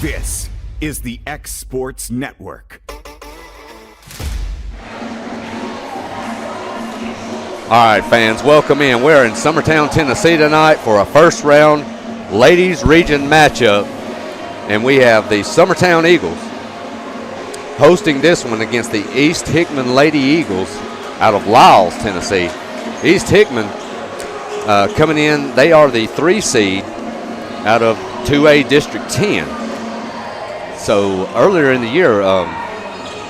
This is the X Sports Network. All right, fans, welcome in. We're in Summertown, Tennessee tonight for a first round ladies region matchup. And we have the Summertown Eagles hosting this one against the East Hickman Lady Eagles out of Lyles, Tennessee. East Hickman coming in, they are the 3 seed out of 2A District 10. So earlier in the year,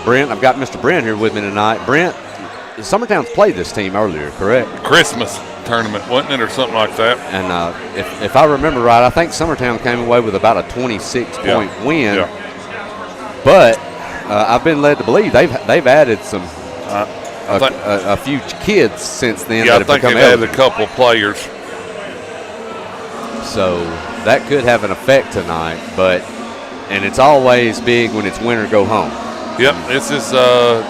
Brent, I've got Mr. Brent here with me tonight. Brent, Summertown's played this team earlier, correct? Christmas tournament, wasn't it, or something like that? And if I remember right, I think Summertown came away with about a 26-point win. Yeah. But I've been led to believe they've added some a few kids since then. Yeah, that I think have they've added a couple of players. So that could have an effect tonight, and it's always big when it's win or go home. Yep, this is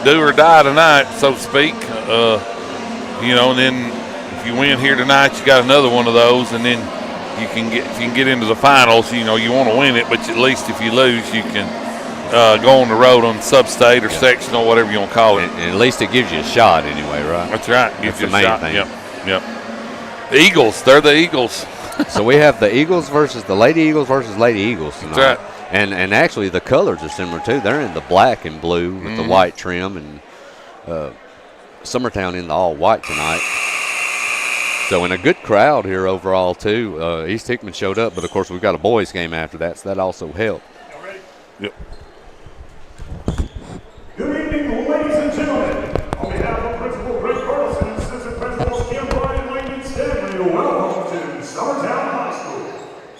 do or die tonight, so to speak. And then if you win here tonight, you got another one of those, and then if you can get into the finals, you want to win it, but at least if you lose, you can go on the road on sub-state or sectional, whatever you want to call it. And at least it gives you a shot anyway, right? That's right. That's the main thing. Yep. The Eagles, they're the Eagles. So we have the Eagles versus the Lady Eagles versus Lady Eagles tonight. That's right. And actually the colors are similar too. They're in the black and blue with the white trim, and Summertown in the all white tonight. So in a good crowd here overall too. East Hickman showed up, but of course we've got a boys game after that, so that also helped. Yep. Good evening, ladies and gentlemen. On behalf of Principal Greg Carlson and Assistant Principals Kim Bryan and Landon Stanley, welcome to Summertown High School.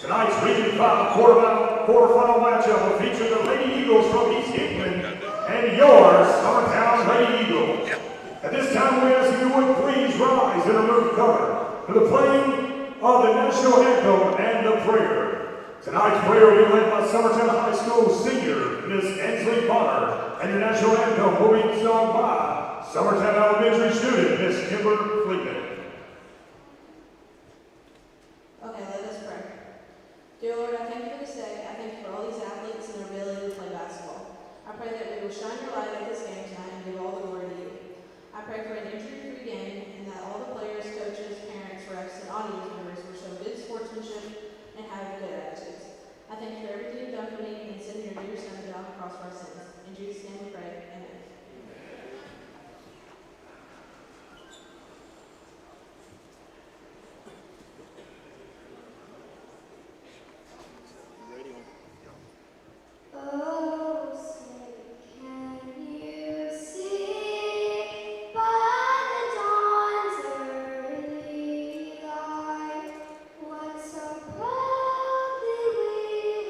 Tonight's Region 5 quarterfinal matchup will feature the Lady Eagles from East Hickman and your Summertown Lady Eagles. At this time, we ask you would please rise and remove cover for the playing of the national anthem and the prayer. Tonight's prayer will be led by Summertown High School senior Miss Ansley Bonner, and the national anthem will be sung by Summertown Elementary student Miss Kimber Fleetman. Okay, let us pray. Dear Lord, I thank you for this day. I thank you for all these athletes and their ability to play basketball. I pray that we will shine your light at this game tonight and give all the glory to you. I pray for an injury-free game and that all the players, coaches, parents, refs, and audience members will show good sportsmanship and have good attitudes. I thank you for everything you've done for me and send your dear son down the cross for our sins. In Jesus' name we pray. Amen. Oh, say, can you see by the dawn's early light what so proudly we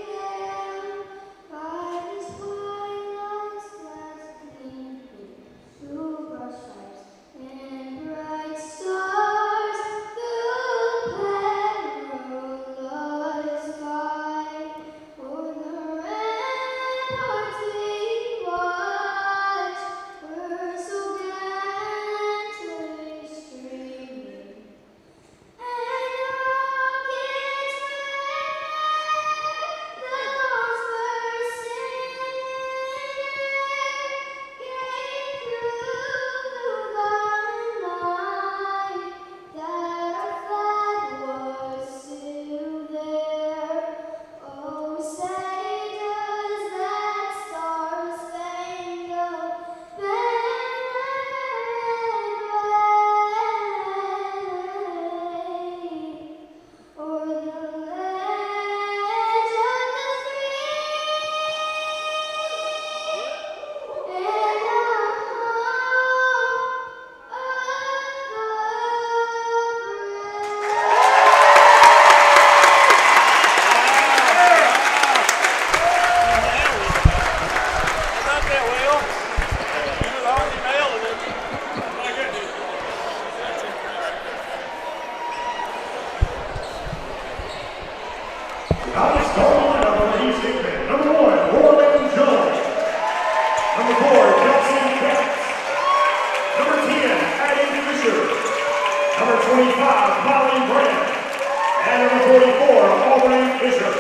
hailed by this twilight's last gleaming through broad stripes and bright stars through perilous fight. For the ramparts we watched were so gallantly streaming, and rockets red, the guns were singing, gave through the night that our flag was still there. Oh, say does that star-spangled banner wave o'er the land of the free and our home Tonight's starting lineup for East Hickman. Number 1, Orlando Jones. Number 4, Kelsey Katz. Number 10, Addie Fisher. Number 25, Molly Brand. And number 44, Aubrey Fisher.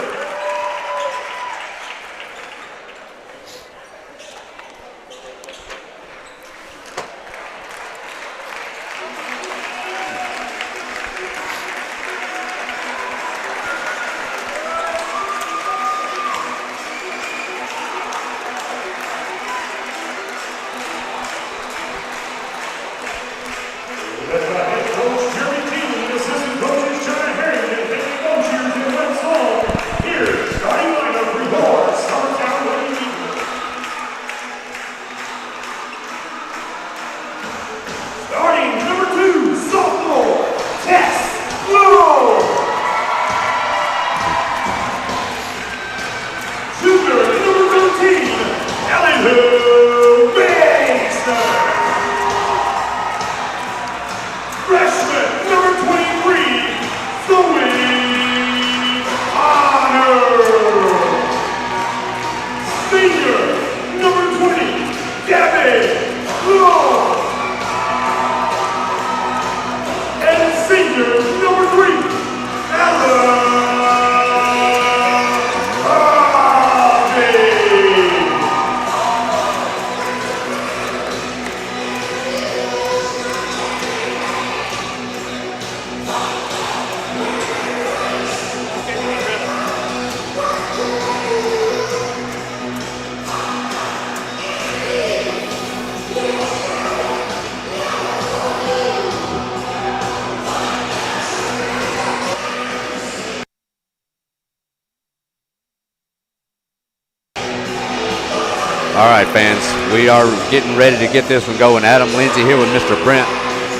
All right, fans, we are getting ready to get this one going. Adam Lindsay here with Mr. Brent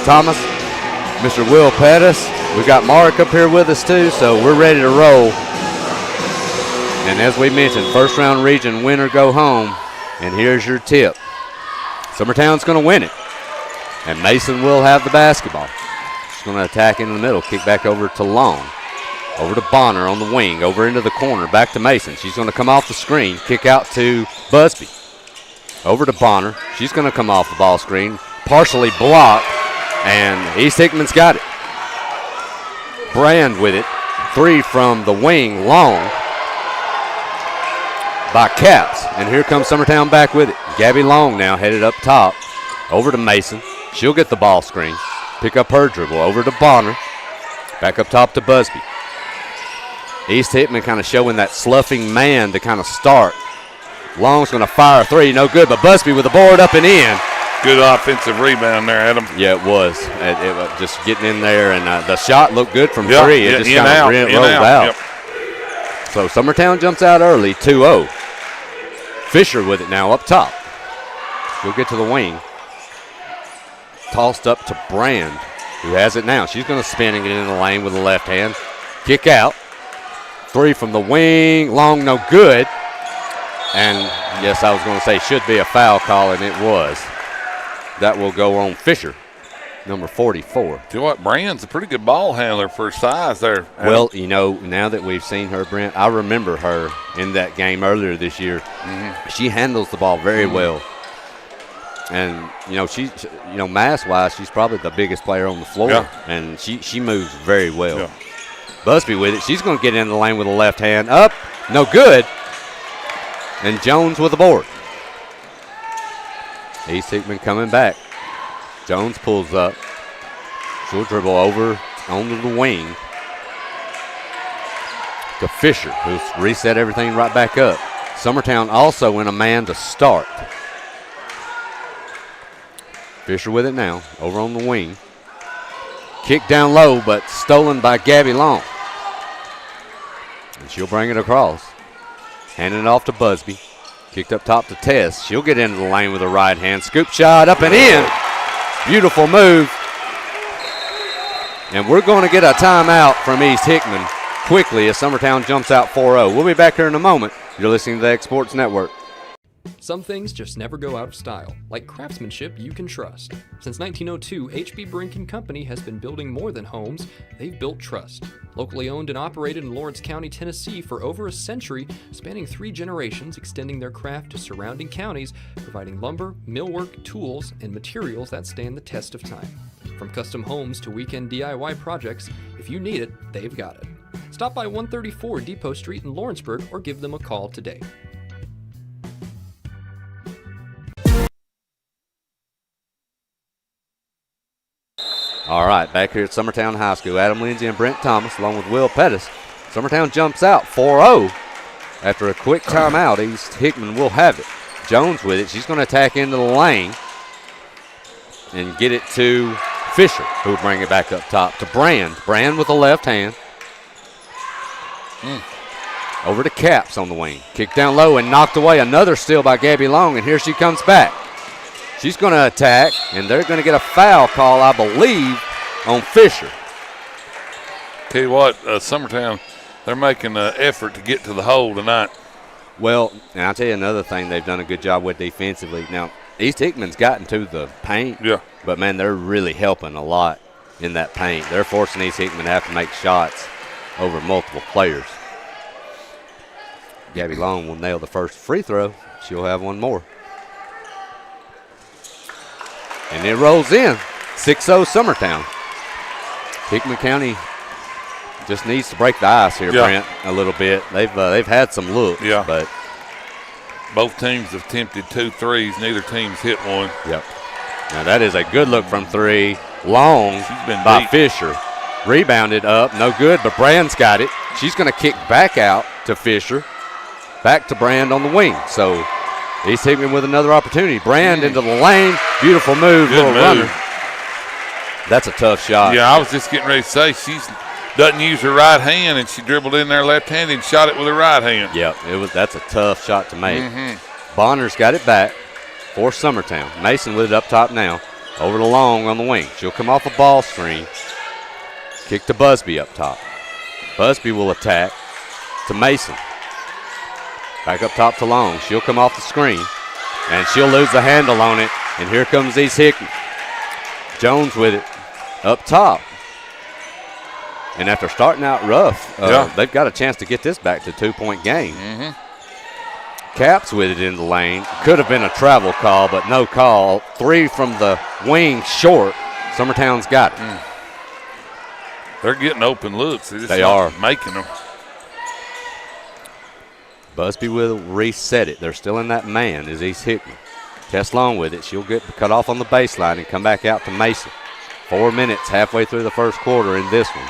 Thomas, Mr. Will Pettis. We've got Mark up here with us too, so we're ready to roll. And as we mentioned, first round region winner go home. And here's your tip. Summertown's going to win it. And Mason will have the basketball. She's going to attack in the middle, kick back over to Long. Over to Bonner on the wing, over into the corner, back to Mason. She's going to come off the screen, kick out to Busby. Over to Bonner. She's going to come off the ball screen, partially blocked, and East Hickman's got it. Brand with it. 3 from the wing, Long by Caps. And here comes Summertown back with it. Gabby Long now headed up top. Over to Mason. She'll get the ball screen. Pick up her dribble. Over to Bonner. Back up top to Busby. East Hickman kind of showing that sloughing man to kind of start. Long's going to fire a 3. No good, but Busby with the board up and in. Good offensive rebound there, Adam. Yeah, it was. It was just getting in there, and the shot looked good from 3. It just in kind of rolled out. Yep. So Summertown jumps out early, 2-0. Fisher with it now up top. She'll get to the wing. Tossed up to Brand, who has it now. She's going to spin and get in the lane with the left hand. Kick out. 3 from the wing. Long, no good. And, yes, I was going to say should be a foul call, and it was. That will go on Fisher, number 44. You know what? Brand's a pretty good ball handler for her size there, Adam. Well, you know, now that we've seen her, Brent, I remember her in that game earlier this year. She handles the ball very well. And, you know, mass-wise, she's probably the biggest player on the floor. Yeah. And she moves very well. Yeah. Busby with it. She's going to get in the lane with the left hand. Up. No good. And Jones with the board. East Hickman coming back. Jones pulls up. She'll dribble over onto the wing to Fisher, who's reset everything right back up. Summertown also in a man to start. Fisher with it now, over on the wing. Kick down low, but stolen by Gabby Long. And she'll bring it across. Handing it off to Busby. Kicked up top to Tess. She'll get into the lane with her right hand. Scoop shot up and in. Beautiful move. And we're going to get a timeout from East Hickman quickly as Summertown jumps out 4-0. We'll be back here in a moment. You're listening to the X Sports Network. Some things just never go out of style, like craftsmanship you can trust. Since 1902, H.B. Brink & Company has been building more than homes, they've built trust. Locally owned and operated in Lawrence County, Tennessee for over a century, spanning 3 generations, extending their craft to surrounding counties, providing lumber, millwork, tools, and materials that stand the test of time. From custom homes to weekend DIY projects, if you need it, they've got it. Stop by 134 Depot Street in Lawrenceburg or give them a call today. All right, back here at Summertown High School, Adam Lindsay and Brent Thomas, along with Will Pettis. Summertown jumps out 4-0. After a quick timeout, East Hickman will have it. Jones with it. She's going to attack into the lane and get it to Fisher, who will bring it back up top to Brand. Brand with the left hand. Over to Caps on the wing. Kicked down low and knocked away. Another steal by Gabby Long, and here she comes back. She's going to attack, and they're going to get a foul call, I believe, on Fisher. Tell you what, Summertown, they're making an effort to get to the hole tonight. Well, and I'll tell you another thing they've done a good job with defensively. Now, East Hickman's gotten to the paint, but, man, they're really helping a lot in that paint. They're forcing East Hickman to have to make shots over multiple players. Gabby Long will nail the first free throw. She'll have one more. And it rolls in. 6-0 Summertown. Hickman County just needs to break the ice here, Brent, a little bit. They've had some looks, but both teams have attempted 2 threes. Neither team's hit one. Yep. Now that is a good look from 3. Long by Fisher. Rebounded up, no good, but Brand's got it. She's going to kick back out to Fisher. Back to Brand on the wing. So East Hickman with another opportunity. Brand into the lane. Beautiful move, little runner. That's a tough shot. Yeah, I was just getting ready to say she doesn't use her right hand, and she dribbled in there left-handed and shot it with her right hand. Yep, that's a tough shot to make. Bonner's got it back for Summertown. Mason with it up top now. Over to Long on the wing. She'll come off a ball screen. Kick to Busby up top. Busby will attack to Mason. Back up top to Long. She'll come off the screen. And she'll lose the handle on it. And here comes East Hickman. Jones with it up top. And after starting out rough, they've got a chance to get this back to 2-point game. Caps with it in the lane. Could have been a travel call, but no call. 3 from the wing short. Summertown's got it. They're getting open looks. They are. Making them. Busby will reset it. They're still in that man is East Hickman. Tess Long with it. She'll get cut off on the baseline and come back out to Mason. 4 minutes halfway through the first quarter in this one.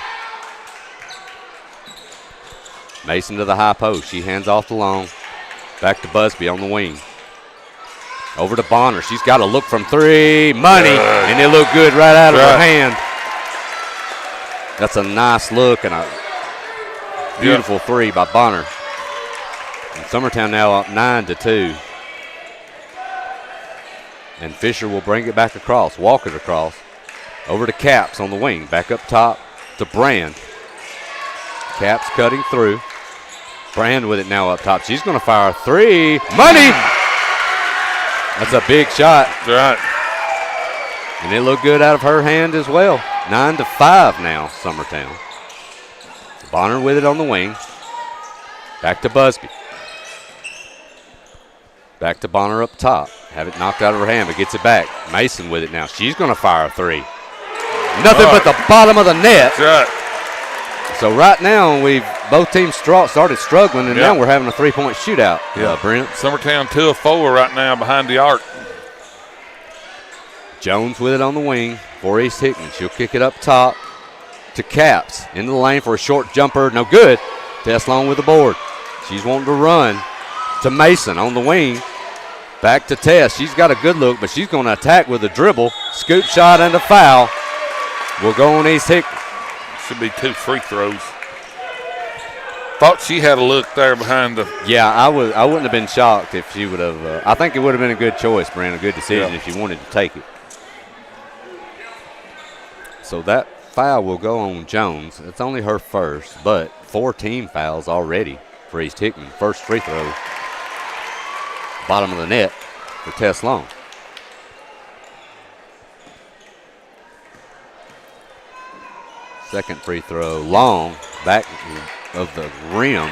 Mason to the high post. She hands off to Long. Back to Busby on the wing. Over to Bonner. She's got a look from 3. Money. And it looked good right out of her hand. That's a nice look and a beautiful 3 by Bonner. And Summertown now up 9-2. And Fisher will bring it back across. Walk it across. Over to Caps on the wing. Back up top to Brand. Caps cutting through. Brand with it now up top. She's going to fire a 3. Money! That's a big shot. That's right. And it looked good out of her hand as well. 9-5 now, Summertown. Bonner with it on the wing. Back to Busby. Back to Bonner up top. Have it knocked out of her hand, but gets it back. Mason with it now. She's going to fire a 3. Nothing but the bottom of the net. That's right. So right now, both teams started struggling, and now we're having a 3-point shootout. Brent. Summertown 2 of 4 right now behind the arc. Jones with it on the wing for East Hickman. She'll kick it up top to Caps. Into the lane for a short jumper. No good. Tess Long with the board. She's wanting to run to Mason on the wing. Back to Tess. She's got a good look, but she's going to attack with a dribble. Scoop shot and a foul. Will go on East Hickman. Should be 2 free throws. Thought she had a look there behind the. Yeah, I wouldn't have been shocked if she would have. I think it would have been a good choice, Brand, a good decision if she wanted to take it. So that foul will go on Jones. It's only her first, but 4 team fouls already for East Hickman. First free throw, bottom of the net for Tess Long. Second free throw, Long, back of the rim.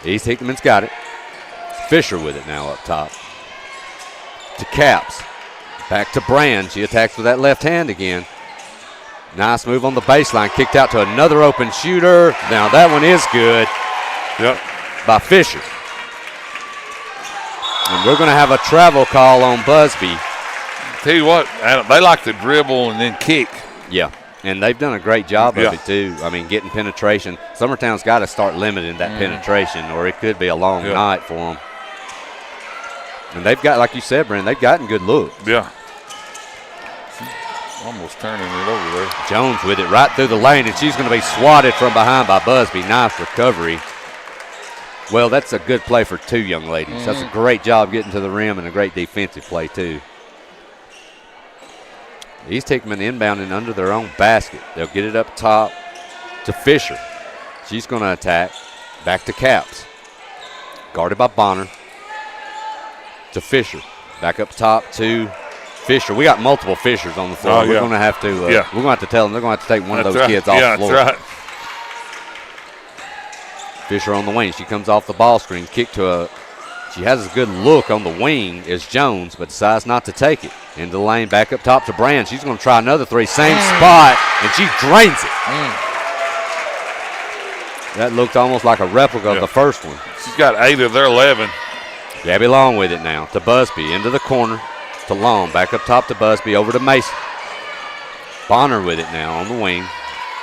East Hickman's got it. Fisher with it now up top. To Caps. Back to Brand. She attacks with that left hand again. Nice move on the baseline. Kicked out to another open shooter. Now that one is good. By Fisher. And we're going to have a travel call on Busby. Tell you what, Adam, they like to dribble and then kick. Yeah. And they've done a great job of it, too. I mean, getting penetration. Summertown's got to start limiting that penetration, or it could be a long night for them. And they've got, like you said, Brent, they've gotten good looks. Yeah. Almost turning it over there. Jones with it right through the lane, and she's going to be swatted from behind by Busby. Nice recovery. Well, that's a good play for 2 young ladies. That's a great job getting to the rim and a great defensive play, too. East Hickman inbounding under their own basket. They'll get it up top to Fisher. She's going to attack. Back to Caps. Guarded by Bonner. To Fisher. Back up top to Fisher. We got multiple Fishers on the floor. We're going to have to. We're going to have to tell them they're going to have to take one of those kids off the floor. That's right. Fisher on the wing. She comes off the ball screen. Kick to a. She has a good look on the wing as Jones, but decides not to take it. Into the lane, back up top to Brand. She's going to try another 3. Same spot, and she drains it. That looked almost like a replica of the first one. She's got 8 of their 11. Gabby Long with it now to Busby. Into the corner to Long. Back up top to Busby. Over to Mason. Bonner with it now on the wing.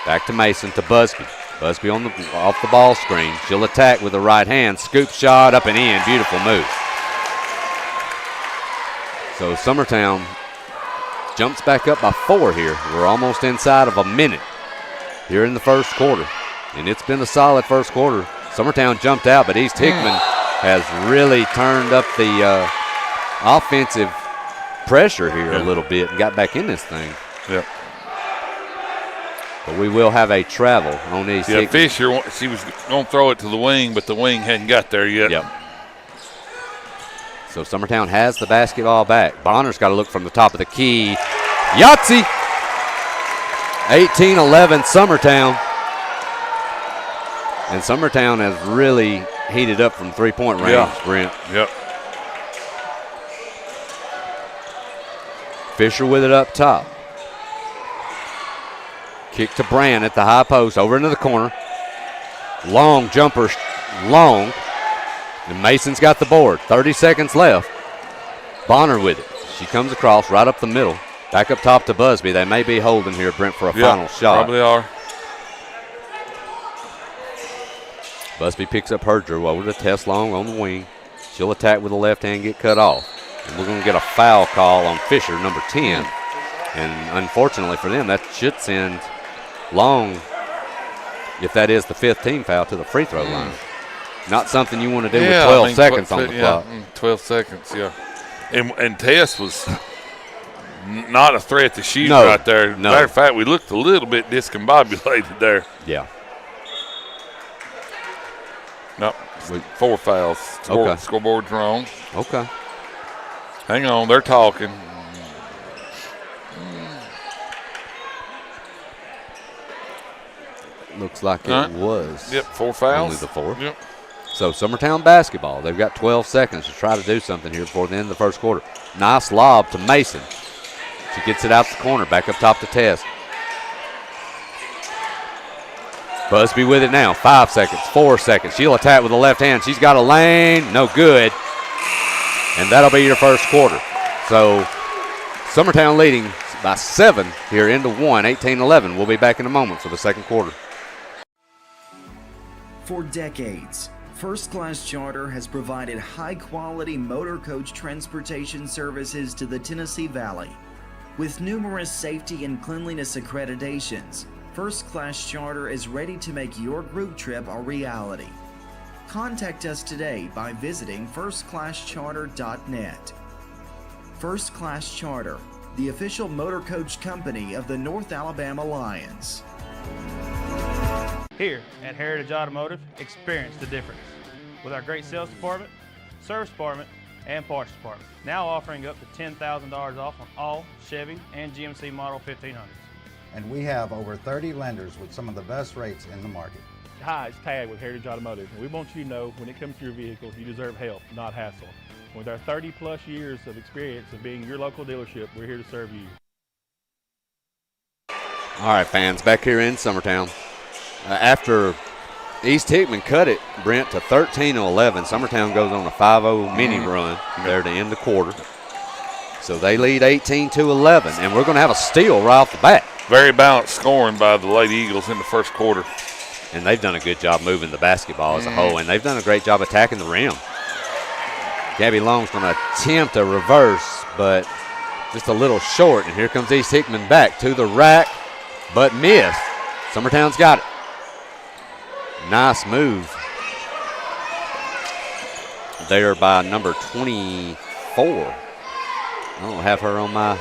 Back to Mason to Busby. Busby off the ball screen. She'll attack with the right hand. Scoop shot up and in. Beautiful move. So Summertown jumps back up by 4 here. We're almost inside of a minute here in the first quarter. And it's been a solid first quarter. Summertown jumped out, but East Hickman has really turned up the offensive pressure here a little bit and got back in this thing. Yep. But we will have a travel on these. Yeah, Fisher, she was going to throw it to the wing, but the wing hadn't got there yet. Yep. So Summertown has the basketball back. Bonner's got to look from the top of the key. Yahtzee! 18-11 Summertown. And Summertown has really heated up from three-point range, Brent. Yep. Fisher with it up top. Kick to Brand at the high post, over into the corner. Long jumper, long. And Mason's got the board. 30 seconds left. Bonner with it. She comes across right up the middle. Back up top to Busby. They may be holding here, Brent, for a final shot. Probably are. Busby picks up her drew over to Tess Long on the wing. She'll attack with the left hand, get cut off. And we're going to get a foul call on Fisher, number 10. And unfortunately for them, that should send Long, if that is the 5th team foul, to the free throw line. Not something you want to do with 12 seconds on the clock. 12 seconds, yeah. And Tess was not a threat to shoot No, right there. no. Matter of fact, we looked a little bit discombobulated there. Yeah. Nope. 4 fouls. Okay. Scoreboard's wrong. Okay. Hang on, they're talking. Looks like it was. Yep, 4 fouls. Only the 4. Yep. So Summertown basketball. They've got 12 seconds to try to do something here before the end of the first quarter. Nice lob to Mason. She gets it out the corner, back up top to Tess. Busby with it now. 5 seconds, 4 seconds. She'll attack with the left hand. She's got a lane. No good. And that'll be your first quarter. So Summertown leading by 7 here into 1, 18-11. We'll be back in a moment for the second quarter. For decades, First Class Charter has provided high-quality motor coach transportation services to the Tennessee Valley. With numerous safety and cleanliness accreditations, First Class Charter is ready to make your group trip a reality. Contact us today by visiting firstclasscharter.net. First Class Charter, the official motor coach company of the North Alabama Lions. Here at Heritage Automotive, experience the difference with our great sales department, service department, and parts department. Now offering up to $10,000 off on all Chevy and GMC Model 1500s. And we have over 30 lenders with some of the best rates in the market. Hi, it's Tag with Heritage Automotive, and we want you to know when it comes to your vehicle, you deserve help, not hassle. With our 30-plus years of experience of being your local dealership, we're here to serve you. All right, fans, back here in Summertown. After East Hickman cut it, Brent, to 13-11, Summertown goes on a 5-0 mini run there to end the quarter. So they lead 18-11, and we're going to have a steal right off the bat. Very balanced scoring by the Lady Eagles in the first quarter. And they've done a good job moving the basketball as a whole, and they've done a great job attacking the rim. Gabby Long's going to attempt a reverse, but just a little short. And here comes East Hickman back to the rack, but missed. Summertown's got it. Nice move there by number 24. I don't have her on my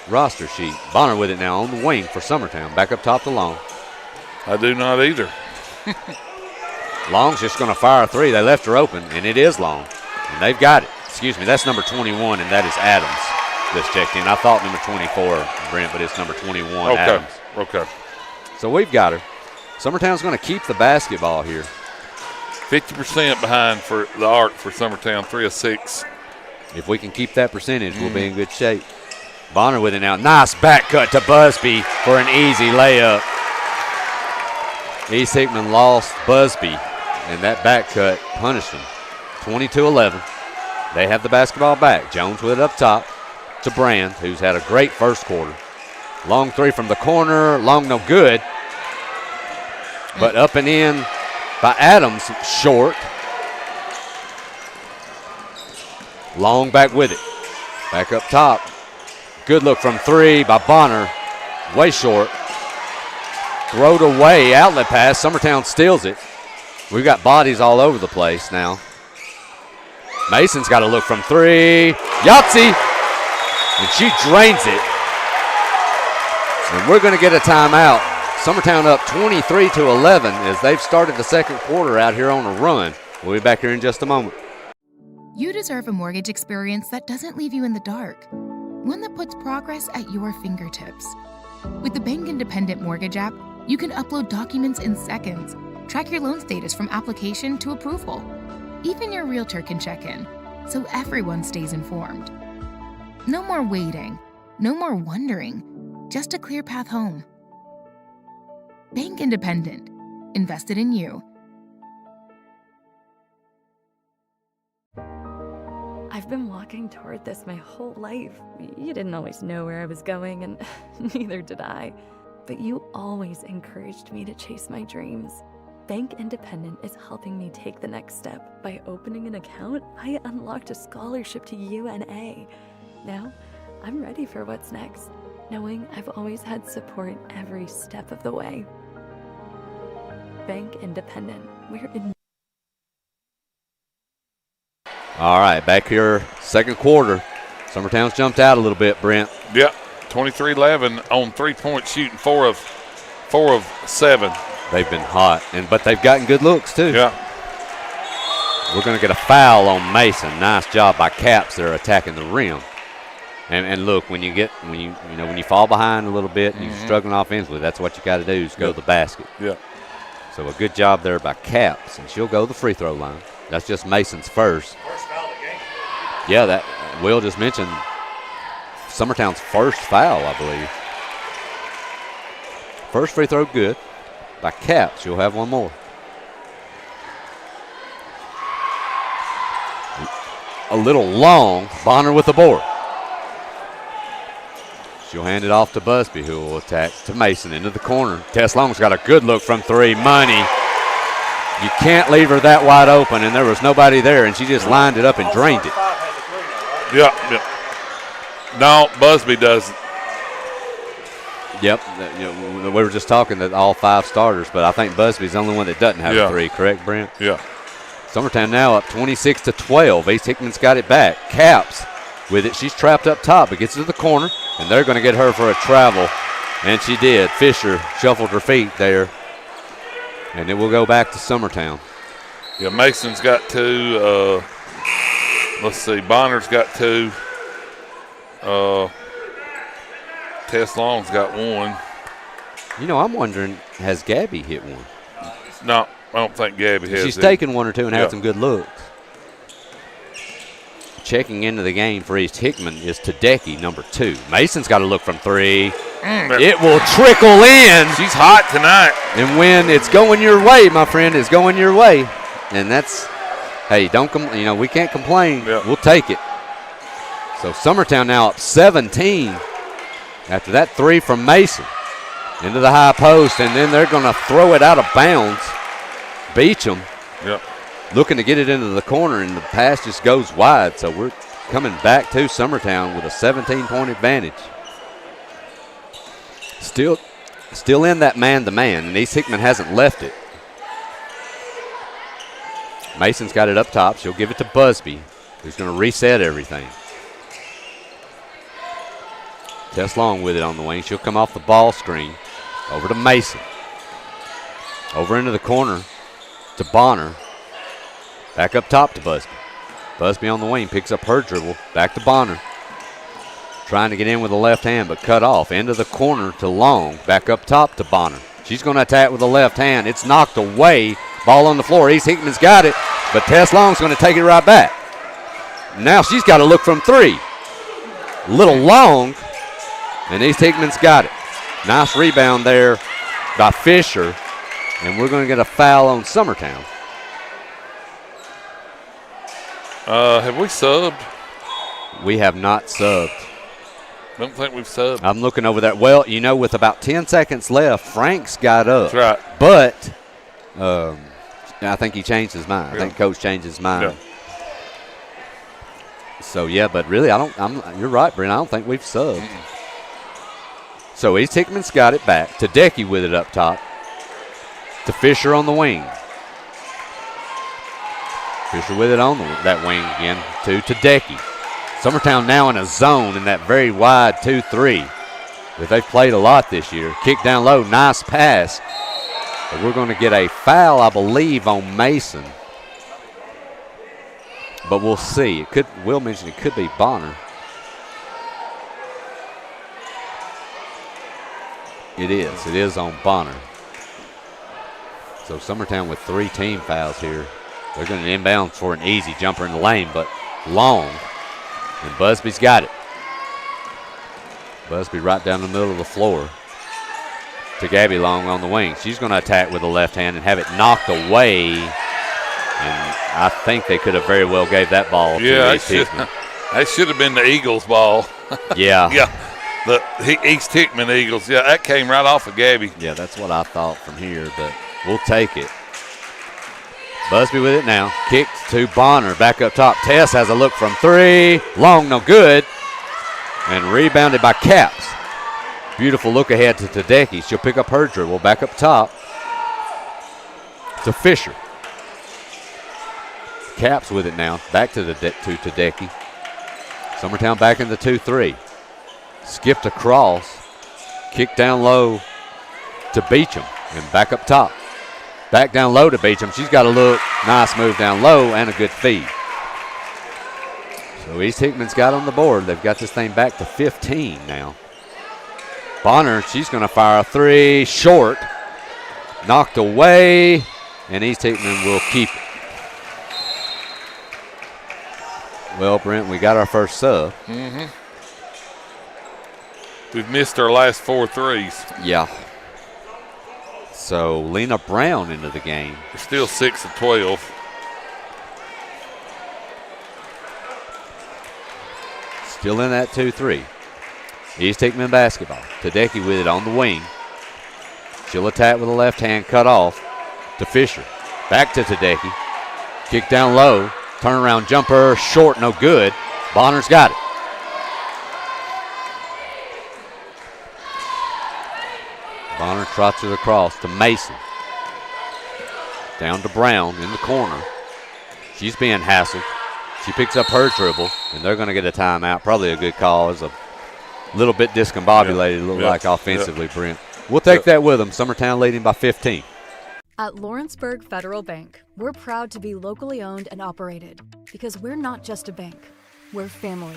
roster sheet. Bonner with it now on the wing for Summertown. Back up top to Long. I do not either. Long's just going to fire a three. They left her open, and it is Long. And they've got it. Excuse me, that's number 21, and that is Adams that's checked in. I thought number 24, Brent, but it's number 21, Adams. Okay. So we've got her. Summertown's going to keep the basketball here. 50% behind for the arc for Summertown, 3 of 6. If we can keep that percentage, we'll be in good shape. Bonner with it now. Nice back cut to Busby for an easy layup. East Hickman lost Busby, and that back cut punished them. 22-11. They have the basketball back. Jones with it up top to Brand, who's had a great first quarter. Long three from the corner. Long no good. But up and in by Adams, short. Long back with it. Back up top. Good look from three by Bonner. Way short. Throwed away, outlet pass. Summertown steals it. We've got bodies all over the place now. Mason's got to look from 3. Yahtzee! And she drains it. And we're going to get a timeout. Summertown up 23-11 as they've started the second quarter out here on a run. We'll be back here in just a moment. You deserve a mortgage experience that doesn't leave you in the dark. One that puts progress at your fingertips. With the Bank Independent Mortgage app, you can upload documents in seconds, track your loan status from application to approval. Even your realtor can check in, so everyone stays informed. No more waiting, no more wondering, just a clear path home. Bank Independent, invested in you. I've been walking toward this my whole life. You didn't always know where I was going, and neither did I. But you always encouraged me to chase my dreams. Bank Independent is helping me take the next step. By opening an account, I unlocked a scholarship to UNA. Now, I'm ready for what's next, knowing I've always had support every step of the way. Bank Independent, we're in. All right, back here, second quarter. Summertown's jumped out a little bit, Brent. Yep, 23-11 on 3-point shooting, 4 of 7. They've been hot, but they've gotten good looks too. Yeah. We're going to get a foul on Mason. Nice job by Caps there attacking the rim. And look, when you fall behind a little bit and you're struggling offensively, that's what you got to do is go to the basket. Yeah. So a good job there by Caps, and she'll go to the free throw line. That's just Mason's first. First foul of the game. Yeah, that Will just mentioned Summertown's first foul, I believe. First free throw good by Caps. She'll have one more. A little long. Bonner with the board. She'll hand it off to Busby, who will attack to Mason into the corner. Tess Long's got a good look from 3. Money. You can't leave her that wide open, and there was nobody there, and she just lined it up and drained it. Yeah. No, Busby doesn't. Yep. We were just talking that all 5 starters, but I think Busby's the only one that doesn't have a 3, correct, Brent? Yeah. Summertown now up 26-12. East Hickman's got it back. Caps with it. She's trapped up top, but gets to the corner, and they're going to get her for a travel, and she did. Fisher shuffled her feet there, and it will go back to Summertown. Yeah, Mason's got 2. Let's see, Bonner's got 2. Tess Long's got 1. I'm wondering, has Gabby hit one? No, I don't think Gabby has. She's taken 1 or 2 and had some good looks. Checking into the game for East Hickman is Tedecki, number 2. Mason's got to look from 3. It will trickle in. She's hot tonight. And when it's going your way, my friend, it's going your way. And that's, hey, we can't complain. Yeah. We'll take it. So Summertown now up 17 after that 3 from Mason into the high post, and then they're going to throw it out of bounds. Beecham. Yep. Looking to get it into the corner, and the pass just goes wide. So we're coming back to Summertown with a 17-point advantage. Still in that man-to-man, and East Hickman hasn't left it. Mason's got it up top. She'll give it to Busby, who's going to reset everything. Tess Long with it on the wing. She'll come off the ball screen. Over to Mason. Over into the corner to Bonner. Back up top to Busby. Busby on the wing picks up her dribble. Back to Bonner. Trying to get in with the left hand, but cut off. Into the corner to Long. Back up top to Bonner. She's going to attack with the left hand. It's knocked away. Ball on the floor. East Hickman's got it, but Tess Long's going to take it right back. Now she's got to look from 3. Little long, and East Hickman's got it. Nice rebound there by Fisher, and we're going to get a foul on Summertown. Have we subbed? We have not subbed. I don't think we've subbed. I'm looking over that. Well, with about 10 seconds left, Frank's got up. That's right. But I think he changed his mind. Yeah. I think Coach changed his mind. Yeah. So, but really, you're right, Brent. I don't think we've subbed. So East Hickman's got it back. Tedecki with it up top. To Fisher on the wing. Fisher with it on that wing again to Tedecki. Summertown now in a zone in that very wide 2-3 that they've played a lot this year. Kick down low, nice pass. But we're going to get a foul, I believe, on Mason. But we'll see. Will mentioned it could be Bonner. It is. It is on Bonner. So Summertown with 3 team fouls here. They're going to inbound for an easy jumper in the lane, but long. And Busby's got it. Busby right down the middle of the floor to Gabby Long on the wing. She's going to attack with the left hand and have it knocked away. And I think they could have very well gave that ball to East Hickman. That should have been the Eagles' ball. Yeah. Yeah, the East Hickman Eagles. Yeah, that came right off of Gabby. Yeah, that's what I thought from here, but we'll take it. Busby with it now. Kicked to Bonner. Back up top. Tess has a look from 3. Long, no good. And rebounded by Caps. Beautiful look ahead to Tedecki. She'll pick up her dribble. Back up top to Fisher. Caps with it now. Back to Tedecki. Summertown back in the 2-3. Skipped across. Kick down low to Beecham. And back up top. Back down low to Beecham. She's got a look. Nice move down low and a good feed. So East Hickman's got on the board. They've got this thing back to 15 now. Bonner, she's going to fire a 3. Short. Knocked away. And East Hickman will keep it. Well, Brent, we got our first sub. Mm-hmm. We've missed our last 4 threes. Yeah. So Lena Brown into the game. We're still 6 of 12. Still in that 2-3. East Hickman basketball. Tedecki with it on the wing. She'll attack with the left hand, cut off to Fisher. Back to Tedecki. Kick down low. Turnaround jumper, short, no good. Bonner's got it. Bonner trots it across to Mason. Down to Brown in the corner. She's being hassled. She picks up her dribble, and they're going to get a timeout. Probably a good call. It's a little bit discombobulated, look like offensively, Brent. We'll take that with them. Summertown leading by 15. At Lawrenceburg Federal Bank, we're proud to be locally owned and operated because we're not just a bank, we're family.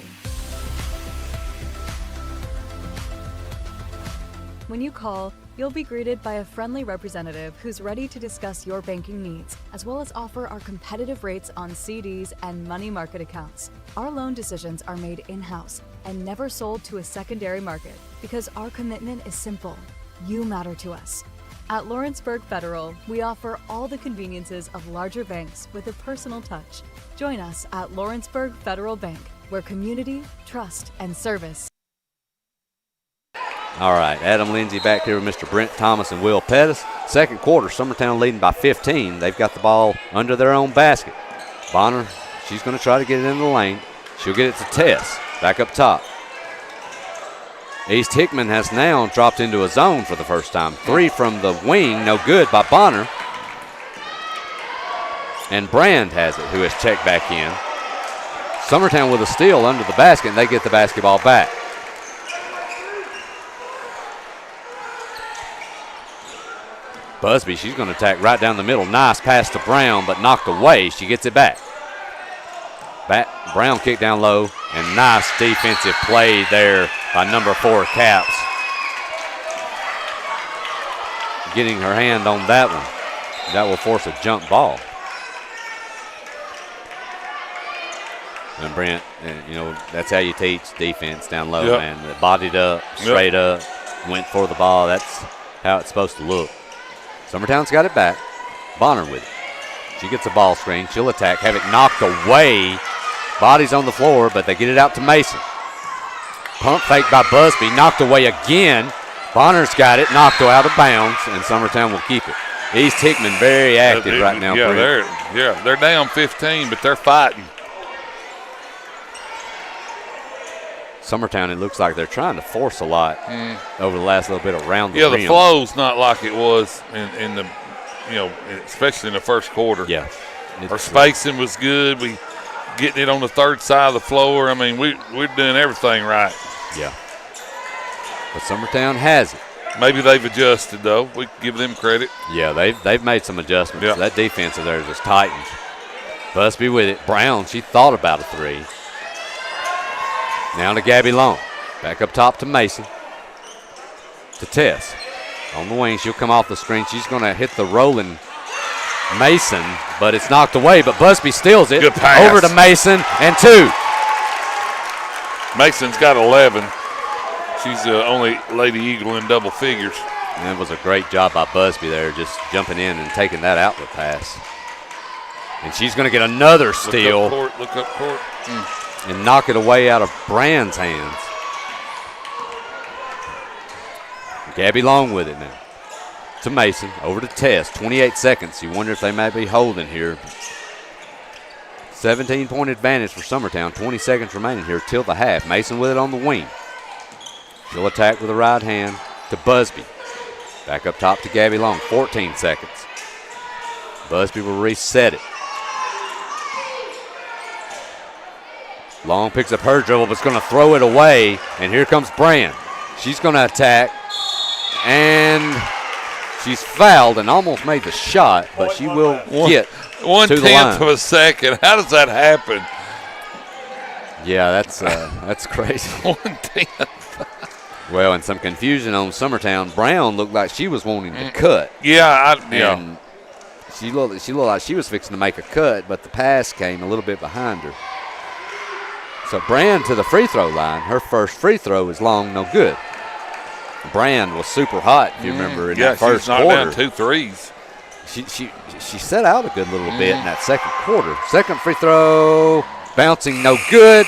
When you call, you'll be greeted by a friendly representative who's ready to discuss your banking needs, as well as offer our competitive rates on CDs and money market accounts. Our loan decisions are made in-house and never sold to a secondary market because our commitment is simple. You matter to us. At Lawrenceburg Federal, we offer all the conveniences of larger banks with a personal touch. Join us at Lawrenceburg Federal Bank, where community, trust, and service. All right, Adam Lindsay back here with Mr. Brent Thomas and Will Pettis. Second quarter, Summertown leading by 15. They've got the ball under their own basket. Bonner, she's going to try to get it in the lane. She'll get it to Tess, back up top. East Hickman has now dropped into a zone for the first time. 3 from the wing, no good by Bonner. And Brand has it, who has checked back in. Summertown with a steal under the basket, and they get the basketball back. Busby, she's going to attack right down the middle. Nice pass to Brown, but knocked away. She gets it back. Brown kicked down low, and nice defensive play there by number 4, Caps. Getting her hand on that one. That will force a jump ball. And Brent, you know, that's how you teach defense down low, man. Bodied up, straight up, went for the ball. That's how it's supposed to look. Summertown's got it back. Bonner with it. She gets a ball screen. She'll attack, have it knocked away. Bodies on the floor, but they get it out to Mason. Pump fake by Busby, knocked away again. Bonner's got it, knocked out of bounds, and Summertown will keep it. East Hickman very active right now. They're down 15, but they're fighting. Summertown, it looks like they're trying to force a lot over the last little bit around the rim. The flow's not like it was in the, especially in the first quarter. Yeah. Our spacing was good. We getting it on the third side of the floor. I mean, we're doing everything right. Yeah. But Summertown has it. Maybe they've adjusted, though. We give them credit. Yeah, they've made some adjustments. Yeah. That defense of theirs is tightened. Busby with it. Brown, she thought about a three. Now to Gabby Long. Back up top to Mason. To Tess. On the wing, she'll come off the screen. She's going to hit the rolling Mason, but it's knocked away. But Busby steals it. Good pass. Over to Mason, and 2. Mason's got 11. She's the only Lady Eagle in double figures. And it was a great job by Busby there, just jumping in and taking that outlet pass. And she's going to get another steal. Look up court. And knock it away out of Brand's hands. Gabby Long with it now. To Mason, over to Tess. 28 seconds. You wonder if they might be holding here. 17-point advantage for Summertown. 20 seconds remaining here till the half. Mason with it on the wing. She'll attack with the right hand to Busby. Back up top to Gabby Long. 14 seconds. Busby will reset it. Long picks up her dribble, but it's going to throw it away. And here comes Brand. She's going to attack. And she's fouled and almost made the shot, but she will get to the line. 1/10 of a second. How does that happen? Yeah, that's crazy. 1/10. Well, and some confusion on Summertown. Brown looked like she was wanting to cut. Yeah, and she looked like she was fixing to make a cut, but the pass came a little bit behind her. So Brand to the free throw line. Her first free throw is long, no good. Brand was super hot, if you remember, in that first quarter. Yeah, she knocked down 2 threes. She set out a good little bit in that second quarter. Second free throw, bouncing, no good.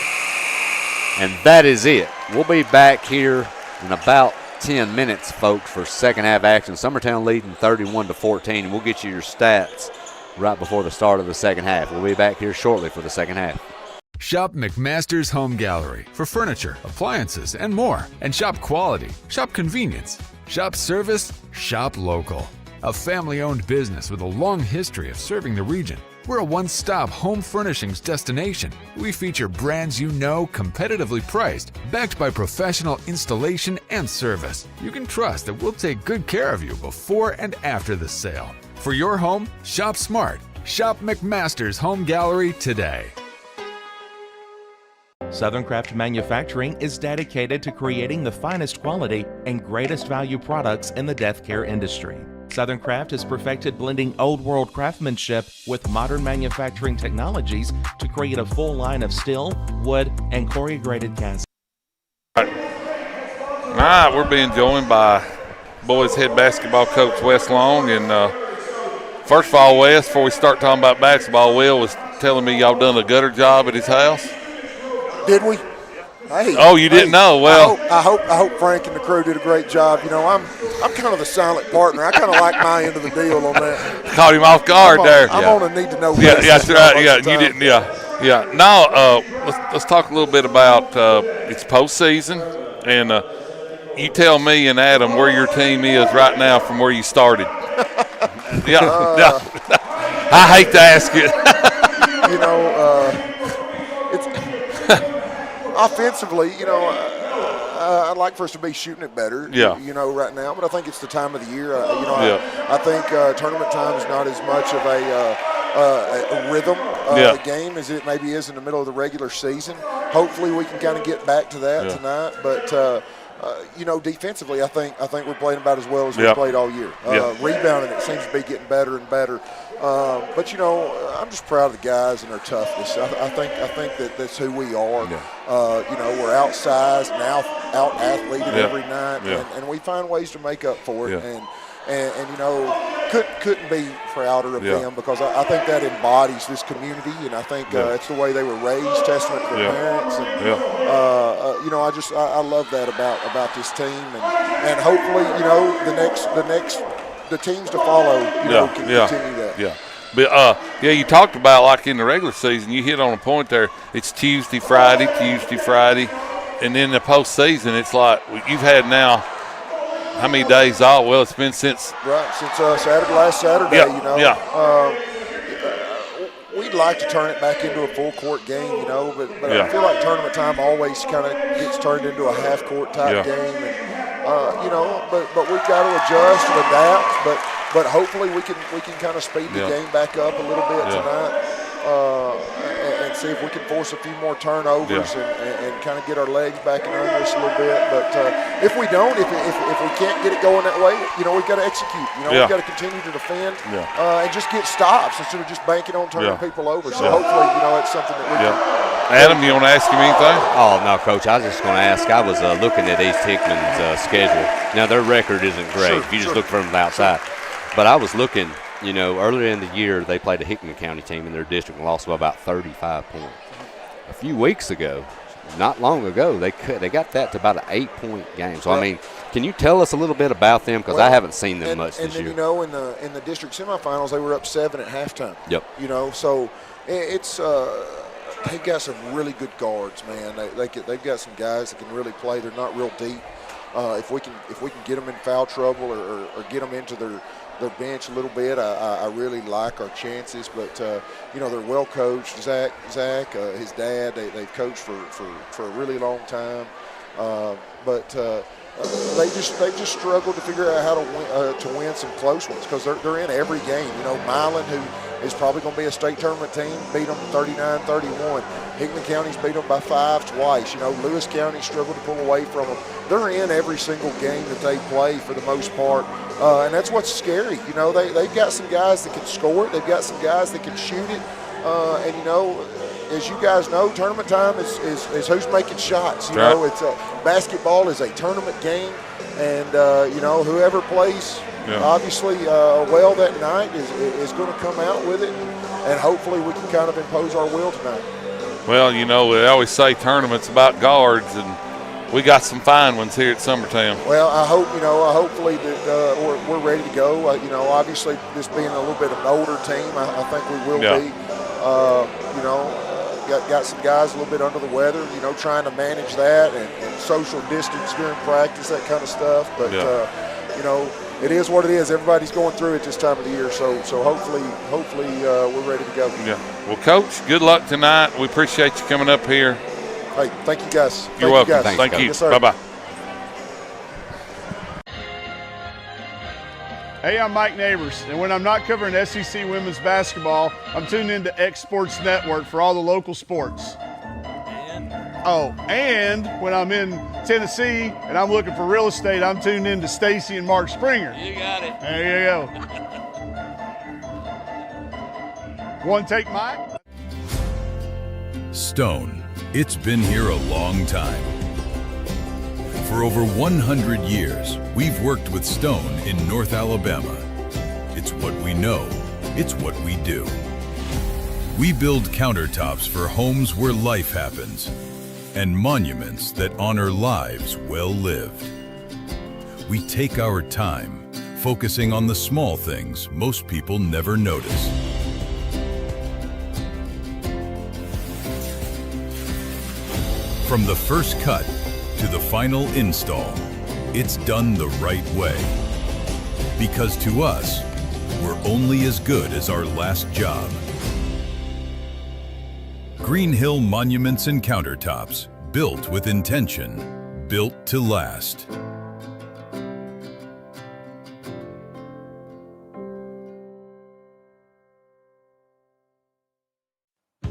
And that is it. We'll be back here in about 10 minutes, folks, for second half action. Summertown leading 31-14, and we'll get you your stats right before the start of the second half. We'll be back here shortly for the second half. Shop McMaster's Home Gallery for furniture, appliances, and more. And shop quality, shop convenience, shop service, shop local. A family-owned business with a long history of serving the region. We're a one-stop home furnishings destination. We feature brands you know, competitively priced, backed by professional installation and service. You can trust that we'll take good care of you before and after the sale. For your home, shop smart. Shop McMaster's Home Gallery today. Southern Craft Manufacturing is dedicated to creating the finest quality and greatest value products in the death care industry. Southern Craft has perfected blending old world craftsmanship with modern manufacturing technologies to create a full line of steel, wood, and corrugated cast. All right, we're being joined by boys head basketball coach Wes Long. And first of all, Wes, before we start talking about basketball, Will was telling me y'all done a gutter job at his house. Did we? Hey, oh, you didn't know? Well, I hope Frank and the crew did a great job. You know, I'm kind of the silent partner. I kind of like my end of the deal on that. Caught him off guard there. I'm on a need to know. Yeah, that's right. Yeah, you didn't. Yeah. No, let's talk a little bit about it's postseason, and you tell me and Adam where your team is right now from where you started. Yeah. I hate to ask it. You know, it's offensively, you know, I'd like for us to be shooting it better, you know, right now. But I think it's the time of the year. I think tournament time is not as much of a rhythm of the game as it maybe is in the middle of the regular season. Hopefully we can kind of get back to that tonight. But, you know, defensively, I think we're playing about as well as we played all year. Rebounding, it seems to be getting better and better. But, you know, I'm just proud of the guys and their toughness. I think that's who we are. You know, we're outsized and out-athleted every night, and we find ways to make up for it. And you know, couldn't be prouder of them, because I think that embodies this community, and I think it's the way they were raised, testament to their parents. And, you know, I love that about this team, and hopefully, you know, the teams to follow, you know, can continue that. Yeah. But, you talked about, like, in the regular season, you hit on a point there. It's Tuesday, Friday, and then the postseason, it's like you've had now how many days off? Well, it's been since last Saturday. You know, we'd like to turn it back into a full court game, you know, but Yeah. I feel like tournament time always kind of gets turned into a half court type game, and you know, but we've got to adjust and adapt. But hopefully we can kind of speed the game back up a little bit tonight, and see if we can force a few more turnovers and kind of get our legs back in under us a little bit. But if we don't, if we can't get it going that way, you know, we've got to execute. You know, we've got to continue to defend and just get stops instead of just banking on turning people over. So hopefully, you know, it's something that we can. Adam, you want to ask him anything? Oh, no, Coach. I was just going to ask. I was looking at East Hickman's schedule. Now, their record isn't great if you just look from the outside. But I was looking, you know, earlier in the year, they played a Hickman County team in their district and lost by about 35 points. A few weeks ago, not long ago, they got that to about an 8-point game. So, I mean, can you tell us a little bit about them? Because I haven't seen them much this year. And, you know, in the district semifinals, they were up 7 at halftime. Yep. You know, so it's they've got some really good guards, man. They've got some guys that can really play. They're not real deep. If we can get them in foul trouble or get them into their bench a little bit, I really like our chances. But you know, they're well coached. Zach, his dad, they've coached for a really long time. But they've just struggled to figure out how to win some close ones, because they're in every game. You know, Milan, who is probably going to be a state tournament team, beat them 39-31. Hickman County's beat them by 5 twice. You know, Lewis County struggled to pull away from them. They're in every single game that they play for the most part, and that's what's scary. You know, they've got some guys that can score it. They've got some guys that can shoot it, and you know, as you guys know, tournament time is who's making shots. You know, it's basketball is a tournament game, and you know, whoever plays obviously well that night is going to come out with it, and hopefully we can kind of impose our will tonight. Well, you know, they always say tournaments about guards, and we got some fine ones here at Summertown. Well, I hope, you know, hopefully that we're ready to go. You know, obviously this being a little bit of an older team, I think we will be. You know, got some guys a little bit under the weather, you know, trying to manage that and social distance during practice, that kind of stuff. But, you know, it is what it is. Everybody's going through it this time of the year. So hopefully we're ready to go. Yeah. Well, Coach, good luck tonight. We appreciate you coming up here. Hey, thank you guys. You're welcome. Thank you. Yes, sir. Bye-bye. Hey, I'm Mike Neighbors, and when I'm not covering SEC women's basketball, I'm tuned into X Sports Network for all the local sports. And when I'm in Tennessee and I'm looking for real estate, I'm tuned in to Stacy and Mark Springer. You got it. There you go. One take, Mike. Stone. It's been here a long time. For over 100 years, we've worked with stone in North Alabama. It's what we know. It's what we do. We build countertops for homes where life happens, and monuments that honor lives well lived. We take our time, focusing on the small things most people never notice. From the first cut to the final install, it's done the right way. Because to us, we're only as good as our last job. Green Hill Monuments and Countertops, built with intention, built to last.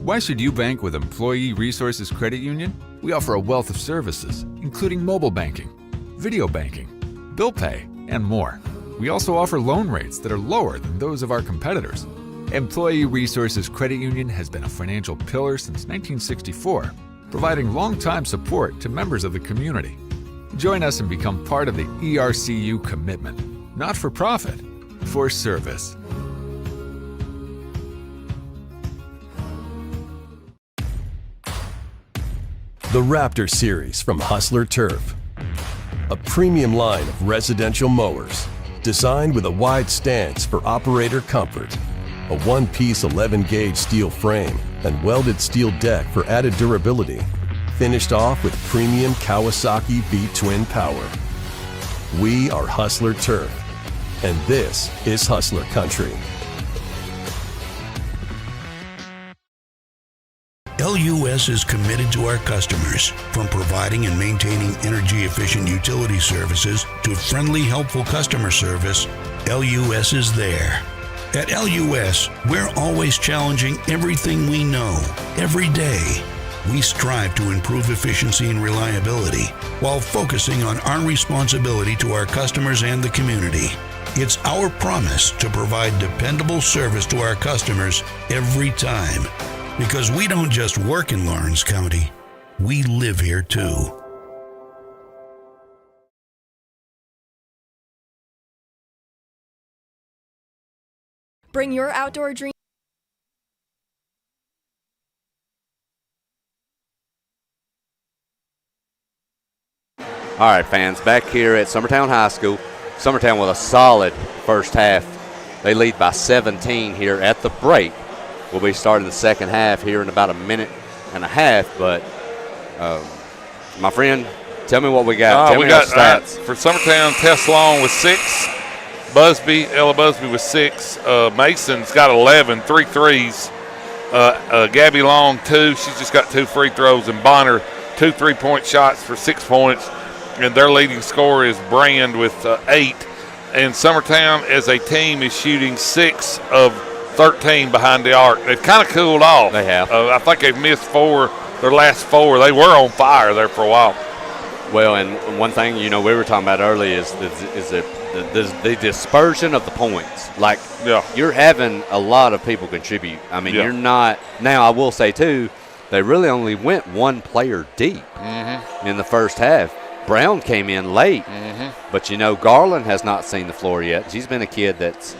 Why should you bank with Employee Resources Credit Union? We offer a wealth of services, including mobile banking, video banking, bill pay, and more. We also offer loan rates that are lower than those of our competitors. Employee Resources Credit Union has been a financial pillar since 1964, providing long-time support to members of the community. Join us and become part of the ERCU commitment, not for profit, for service. The Raptor Series from Hustler Turf. A premium line of residential mowers designed with a wide stance for operator comfort. A one-piece 11-gauge steel frame and welded steel deck for added durability. Finished off with premium Kawasaki V-twin power. We are Hustler Turf, and this is Hustler Country. LUS is committed to our customers. From providing and maintaining energy-efficient utility services to friendly, helpful customer service, LUS is there. At LUS, we're always challenging everything we know, every day. We strive to improve efficiency and reliability while focusing on our responsibility to our customers and the community. It's our promise to provide dependable service to our customers every time. Because we don't just work in Lawrence County, we live here too. Bring your outdoor dream. All right, fans, back here at Summertown High School. Summertown with a solid first half. They lead by 17 here at the break. We'll be starting the second half here in about a minute and a half. But, my friend, tell me what we got. Tell me our stats. For Summertown, Tess Long with 6. Ella Busby with 6. Mason's got 11, 3 threes. Gabby Long, 2. She's just got 2 free throws. And Bonner, 2 3-point shots for 6 points. And their leading scorer is Brand with 8. And Summertown, as a team, is shooting 6 of 13 behind the arc. They've kind of cooled off. They have. I think they've missed 4, their last 4. They were on fire there for a while. Well, and one thing, we were talking about earlier is the dispersion of the points. Like, you're having a lot of people contribute. I mean, you're not – now, I will say, too, they really only went 1 player deep in the first half. Brown came in late, but, Garland has not seen the floor yet. She's been a kid that's,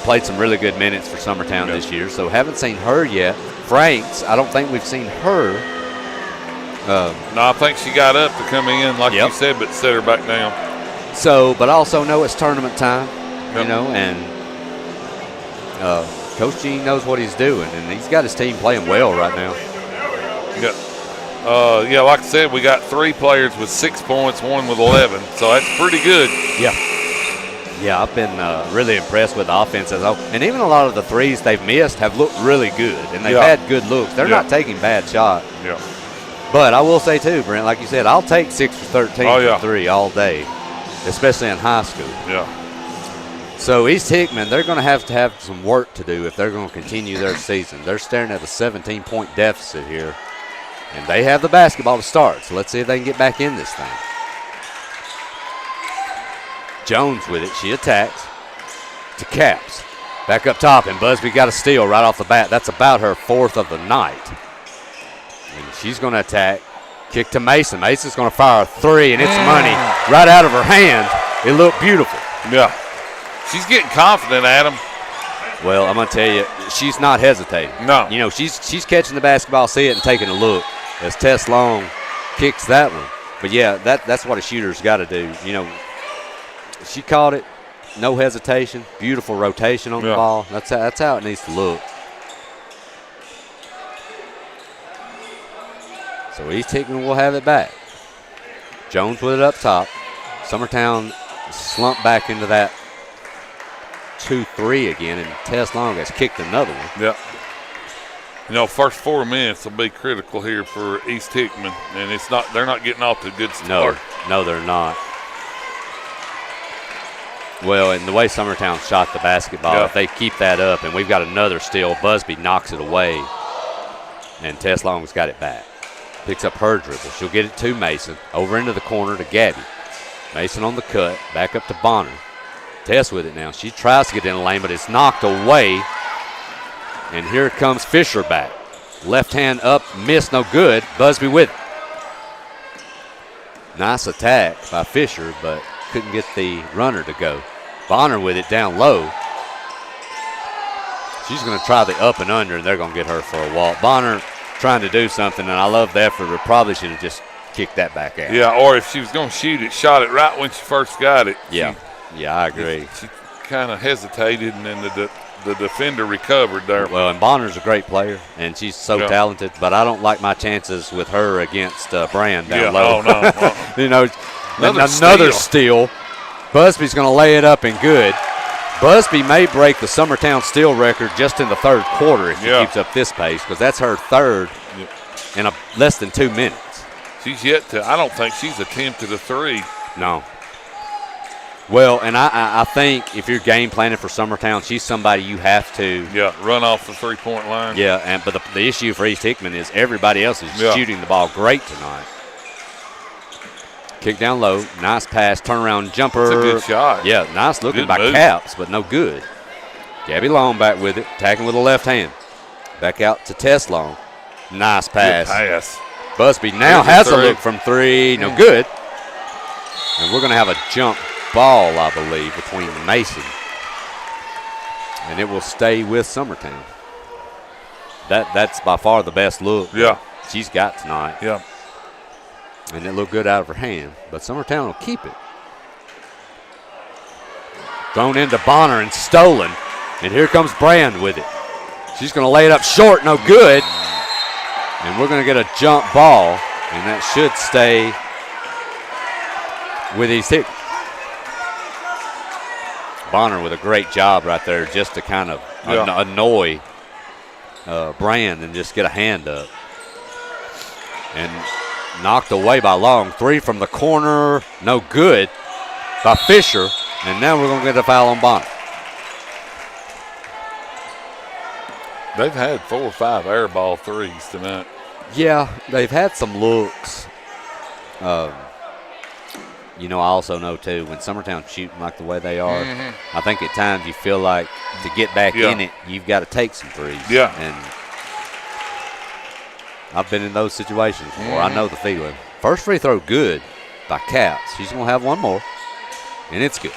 played some really good minutes for Summertown this year, so haven't seen her yet. Franks, I don't think we've seen her. No, I think she got up to come in, like you said, but set her back down. So, but I also know it's tournament time, and Coach Gene knows what he's doing, and he's got his team playing well right now. Like I said, we got 3 players with 6 points, 1 with 11, so that's pretty good. Yeah, I've been really impressed with the offense as a whole. And even a lot of the threes they've missed have looked really good, and they've had good looks. They're not taking bad shots. But I will say, too, Brent, like you said, I'll take 6 for 13 for 3 all day, especially in high school. So East Hickman, they're going to have some work to do if they're going to continue their season. They're staring at a 17-point deficit here, and they have the basketball to start. So let's see if they can get back in this thing. Jones with it. She attacks to Caps. Back up top, and Busby got a steal right off the bat. That's about her 4th of the night. And she's going to attack. Kick to Mason. Mason's going to fire a 3, and it's money right out of her hand. It looked beautiful. She's getting confident, Adam. Well, I'm going to tell you, she's not hesitating. No. She's catching the basketball, see it, and taking a look as Tess Long kicks that one. But, that's what a shooter's got to do. She caught it, no hesitation, beautiful rotation on the ball. That's how it needs to look. So East Hickman will have it back. Jones with it up top. Summertown slumped back into that 2-3 again, and Tess Long has kicked another one. First 4 minutes will be critical here for East Hickman, and they're not getting off to a good start. No, they're not. Well, and the way Summertown shot the basketball, if they keep that up, and we've got another steal, Busby knocks it away, and Tess Long's got it back. Picks up her dribble. She'll get it to Mason. Over into the corner to Gabby. Mason on the cut. Back up to Bonner. Tess with it now. She tries to get in the lane, but it's knocked away. And here comes Fisher back. Left hand up, missed, no good. Busby with it. Nice attack by Fisher, but couldn't get the runner to go. Bonner with it down low. She's going to try the up and under, and they're going to get her for a walk. Bonner trying to do something, and I love the effort, but probably should have just kicked that back out. Or if she was going to shoot it, shot it right when she first got it. I agree. She kind of hesitated, and then the defender recovered there. Well, and Bonner's a great player, and she's so talented, but I don't like my chances with her against Brand down low. Oh, no. Another steal. Busby's going to lay it up and good. Busby may break the Summertown steal record just in the third quarter if she keeps up this pace, because that's her third in less than 2 minutes. She's yet to, I don't think she's attempted a three. No. Well, and I think if you're game planning for Summertown, she's somebody you have to run off the three-point line. Yeah, but the issue for East Hickman is everybody else is shooting the ball great tonight. Kick down low, nice pass, turnaround jumper. That's a good shot. Yeah, nice looking Good by move. Caps, but no good. Gabby Long back with it, attacking with the left hand. Back out to Tess Long. Nice pass. Good pass. Busby now has a look from three, no good. And we're going to have a jump ball, I believe, between Mason. And it will stay with Summertown. That's by far the best look she's got tonight. Yeah. And it looked good out of her hand, but Summertown will keep it. Thrown into Bonner and stolen. And here comes Brand with it. She's going to lay it up short, no good. And we're going to get a jump ball, and that should stay with East Hickman. Bonner with a great job right there just to kind of annoy Brand and just get a hand up. And knocked away by Long. Three from the corner, no good by Fisher. And now we're going to get a foul on Bonner. They've had 4 or 5 air ball threes tonight. Yeah, they've had some looks. I also know, too, when Summertown's shooting like the way they are, I think at times you feel like to get back in it, you've got to take some threes. Yeah. And I've been in those situations before. I know the feeling. First free throw good by Caps. She's going to have one more, and it's good.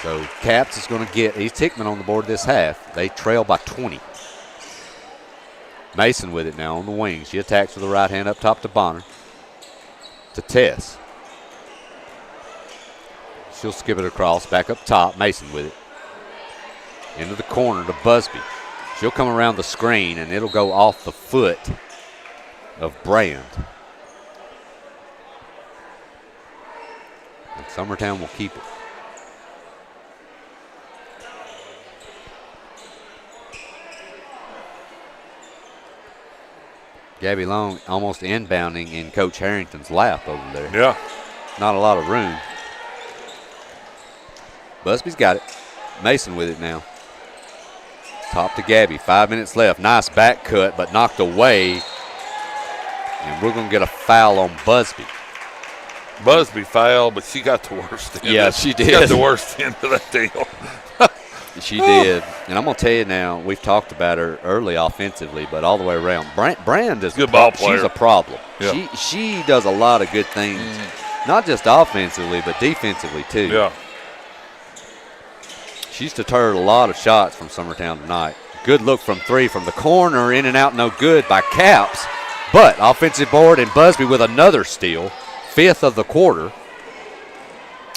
So Caps is going to get East Hickman on the board this half. They trail by 20. Mason with it now on the wing. She attacks with the right hand up top to Bonner. To Tess. She'll skip it across, back up top. Mason with it. Into the corner to Busby. She'll come around the screen, and it'll go off the foot of Brand. And Summertown will keep it. Gabby Long almost inbounding in Coach Harrington's lap over there. Yeah. Not a lot of room. Busby's got it. Mason with it now. Top to Gabby. 5 minutes left. Nice back cut, but knocked away. And we're going to get a foul on Busby. Busby fouled, but she got the worst end. Yeah, she did. She got the worst end of that deal. She did. And I'm going to tell you now, we've talked about her early offensively, but all the way around. Brand is good ball player. She's a problem. Yeah. She does a lot of good things, not just offensively, but defensively too. Yeah. She's deterred a lot of shots from Summertown tonight. Good look from three from the corner, in and out, no good by Caps. But offensive board and Busby with another steal, 5th of the quarter.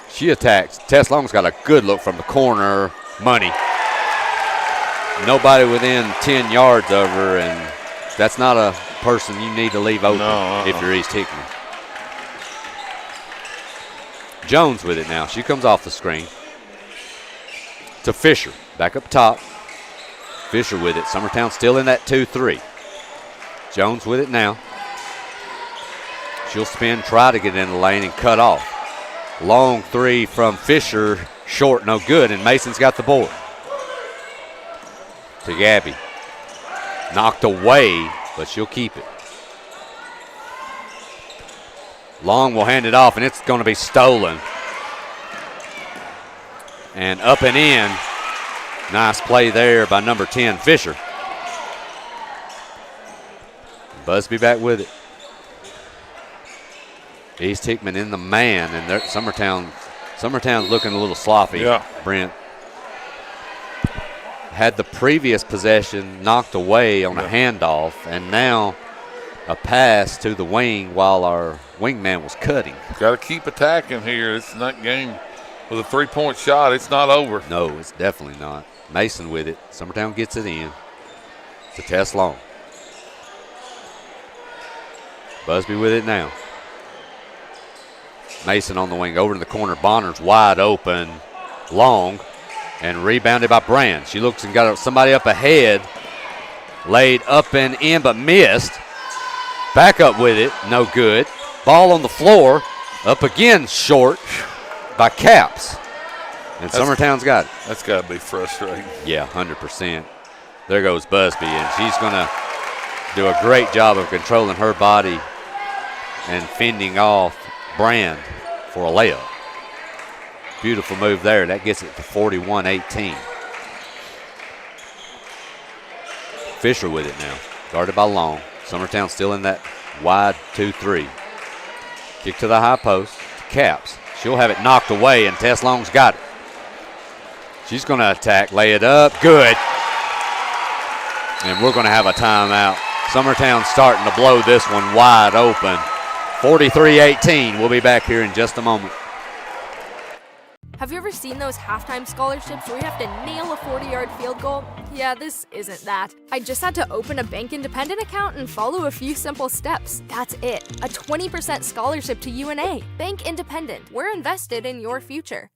She attacks. Tess Long's got a good look from the corner. Money. Nobody within 10 yards of her, and that's not a person you need to leave open if you're East Hickman. Jones with it now. She comes off the screen. To Fisher. Back up top. Fisher with it. Summertown still in that 2-3. Jones with it now. She'll spin, try to get in the lane, and cut off. Long three from Fisher. Short, no good, and Mason's got the board. To Gabby. Knocked away, but she'll keep it. Long will hand it off, and it's going to be stolen. And up and in. Nice play there by number 10, Fisher. Busby back with it. East Hickman in the man, and Summertown's looking a little sloppy. Yeah. Brent had the previous possession knocked away on a handoff, and now a pass to the wing while our wingman was cutting. Got to keep attacking here. It's not game with a 3-point shot. It's not over. No, it's definitely not. Mason with it. Summertown gets it in to Tess Long. Busby with it now. Mason on the wing over to the corner. Bonner's wide open. Long And rebounded by Brand. She looks and got somebody up ahead. Laid up and in, but missed. Back up with it, no good. Ball on the floor, up again, short by Caps. And Summertown's got it. That's got to be frustrating. Yeah, 100%. There goes Busby, and she's going to do a great job of controlling her body and fending off Brand for a layup. Beautiful move there. That gets it to 41-18. Fisher with it now. Guarded by Long. Summertown still in that wide 2-3. Kick to the high post. Caps. She'll have it knocked away, and Tess Long's got it. She's going to attack. Lay it up. Good. And we're going to have a timeout. Summertown starting to blow this one wide open. 43-18. We'll be back here in just a moment. Have you ever seen those halftime scholarships where you have to nail a 40-yard field goal? Yeah, this isn't that. I just had to open a Bank Independent account and follow a few simple steps. That's it. A 20% scholarship to UNA. Bank Independent. We're invested in your future.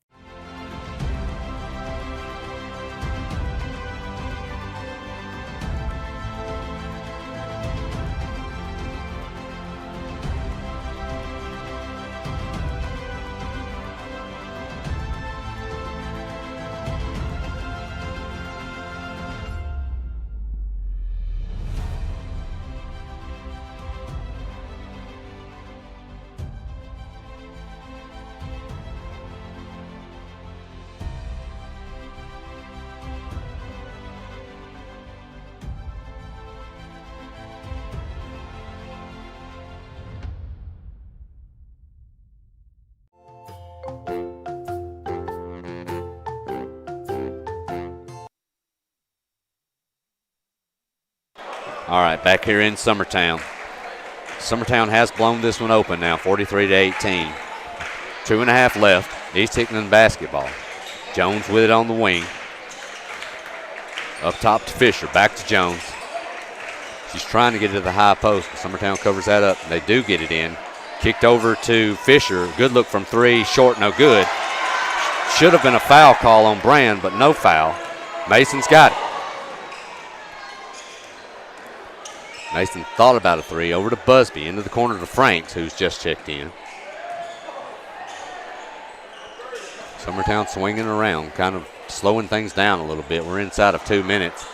All right, back here in Summertown. Summertown has blown this one open now, 43-18. 2.5 left. East Hickman basketball. Jones with it on the wing. Up top to Fisher, back to Jones. She's trying to get it to the high post, but Summertown covers that up. They do get it in. Kicked over to Fisher. Good look from three, short, no good. Should have been a foul call on Brand, but no foul. Mason's got it. Mason thought about a three, over to Busby, into the corner to Franks, who's just checked in. Summertown swinging around, kind of slowing things down a little bit. We're inside of 2 minutes.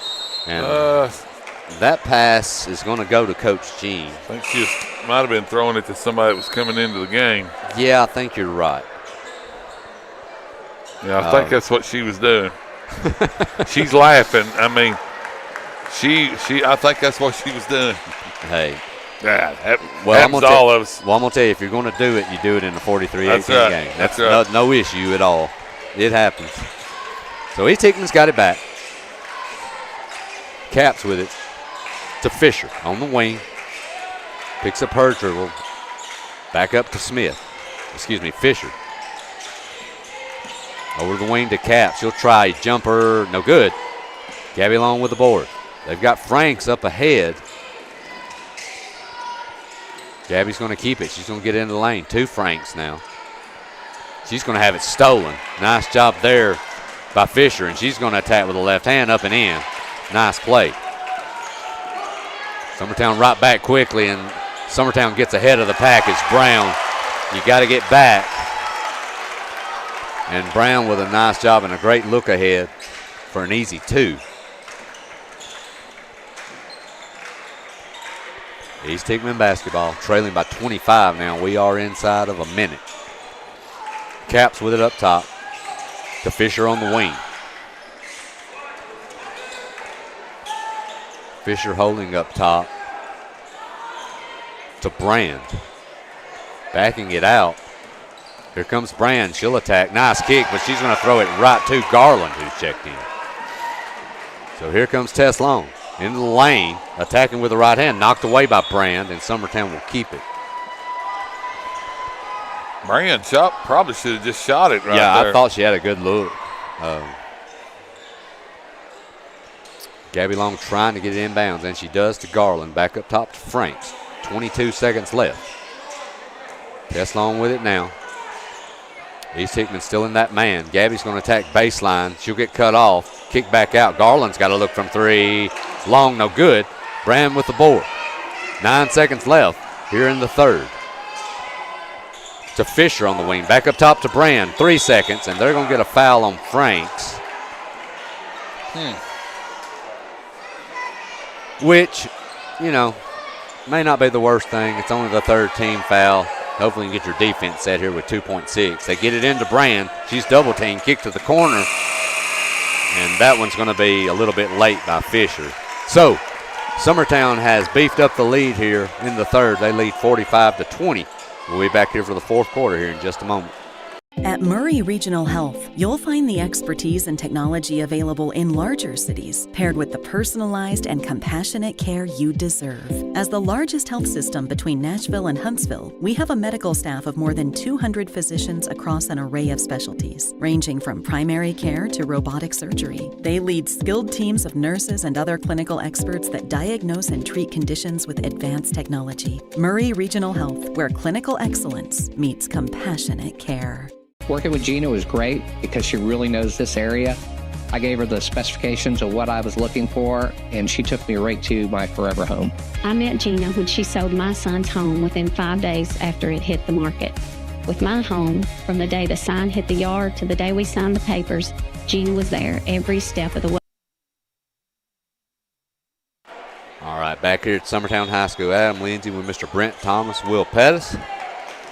And that pass is going to go to Coach Jean. I think she might have been throwing it to somebody that was coming into the game. Yeah, I think you're right. Yeah, I think that's what she was doing. She's laughing. I mean, I think that's what she was doing. Hey. Yeah, I'm gonna all of us. Well, I'm going to tell you, if you're going to do it, you do it in a 43-18 game. That's right. No issue at all. It happens. So East Hickman's got it back. Caps with it to Fisher on the wing. Picks up her dribble. Back up to Fisher. Over the wing to Caps. She'll try jumper. No good. Gabby Long with the board. They've got Franks up ahead. Gabby's going to keep it. She's going to get into the lane. 2 Franks now. She's going to have it stolen. Nice job there by Fisher, and she's going to attack with the left hand up and in. Nice play. Summertown right back quickly, and Summertown gets ahead of the pack. It's Brown. You got to get back. And Brown with a nice job and a great look ahead for an easy 2. East Hickman basketball, trailing by 25 now. We are inside of a minute. Caps with it up top to Fisher on the wing. Fisher holding up top to Brand. Backing it out. Here comes Brand. She'll attack. Nice kick, but she's going to throw it right to Garland, who's checked in. So here comes Tess Long. Into the lane, attacking with the right hand, knocked away by Brand, and Summertown will keep it. Brand probably should have just shot it right there. Yeah, I thought she had a good look. Gabby Long trying to get it inbounds, and she does to Garland. Back up top to Franks. 22 seconds left. Tess Long with it now. East Hickman still in that man. Gabby's going to attack baseline. She'll get cut off. Kick back out. Garland's got to look from three. Long, no good. Brand with the board. 9 seconds left here in the third. To Fisher on the wing. Back up top to Brand. 3 seconds, and they're going to get a foul on Franks. Which, you know, may not be the worst thing. It's only the third team foul. Hopefully you can get your defense set here with 2.6. They get it into Brand. She's double teamed. Kick to the corner. And that one's going to be a little bit late by Fisher. So, Summertown has beefed up the lead here in the third. They lead 45-20. We'll be back here for the fourth quarter here in just a moment. At Murray Regional Health, you'll find the expertise and technology available in larger cities, paired with the personalized and compassionate care you deserve. As the largest health system between Nashville and Huntsville, we have a medical staff of more than 200 physicians across an array of specialties, ranging from primary care to robotic surgery. They lead skilled teams of nurses and other clinical experts that diagnose and treat conditions with advanced technology. Murray Regional Health, where clinical excellence meets compassionate care. Working with Gina was great because she really knows this area. I gave her the specifications of what I was looking for, and she took me right to my forever home. I met Gina when she sold my son's home within 5 days after it hit the market. With my home, from the day the sign hit the yard to the day we signed the papers, Gina was there every step of the way. All right, back here at Summertown High School, Adam Lindsay with Mr. Brent Thomas, Will Pettis.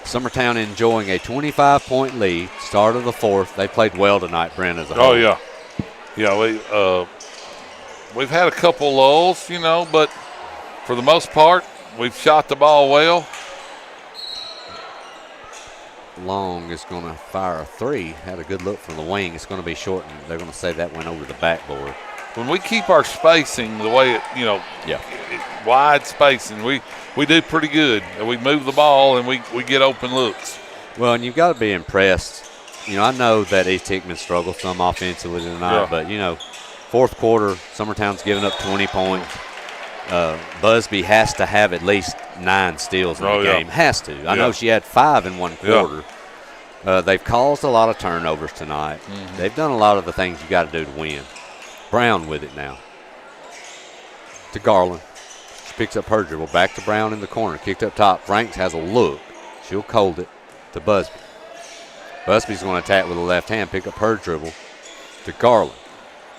Summertown enjoying a 25-point lead, start of the fourth. They played well tonight, Brent, as a whole. Oh, yeah. Yeah, we've had a couple lulls, you know, but for the most part, we've shot the ball well. Long is going to fire a three. Had a good look from the wing. It's going to be short, and they're going to say that went over the backboard. When we keep our spacing the way it, you know, wide spacing, we do pretty good. We move the ball and we get open looks. Well, and you've got to be impressed. You know, I know that East Hickman struggled some offensively tonight, but, you know, fourth quarter, Summertown's giving up 20 points. Busby has to have at least 9 steals in the game. Has to. I know she had 5 in one quarter. They've caused a lot of turnovers tonight. They've done a lot of the things you got to do to win. Brown with it now. To Garland. She picks up her dribble. Back to Brown in the corner. Kicked up top. Franks has a look. She'll cold it to Busby. Busby's going to attack with a left hand. Pick up her dribble to Garland.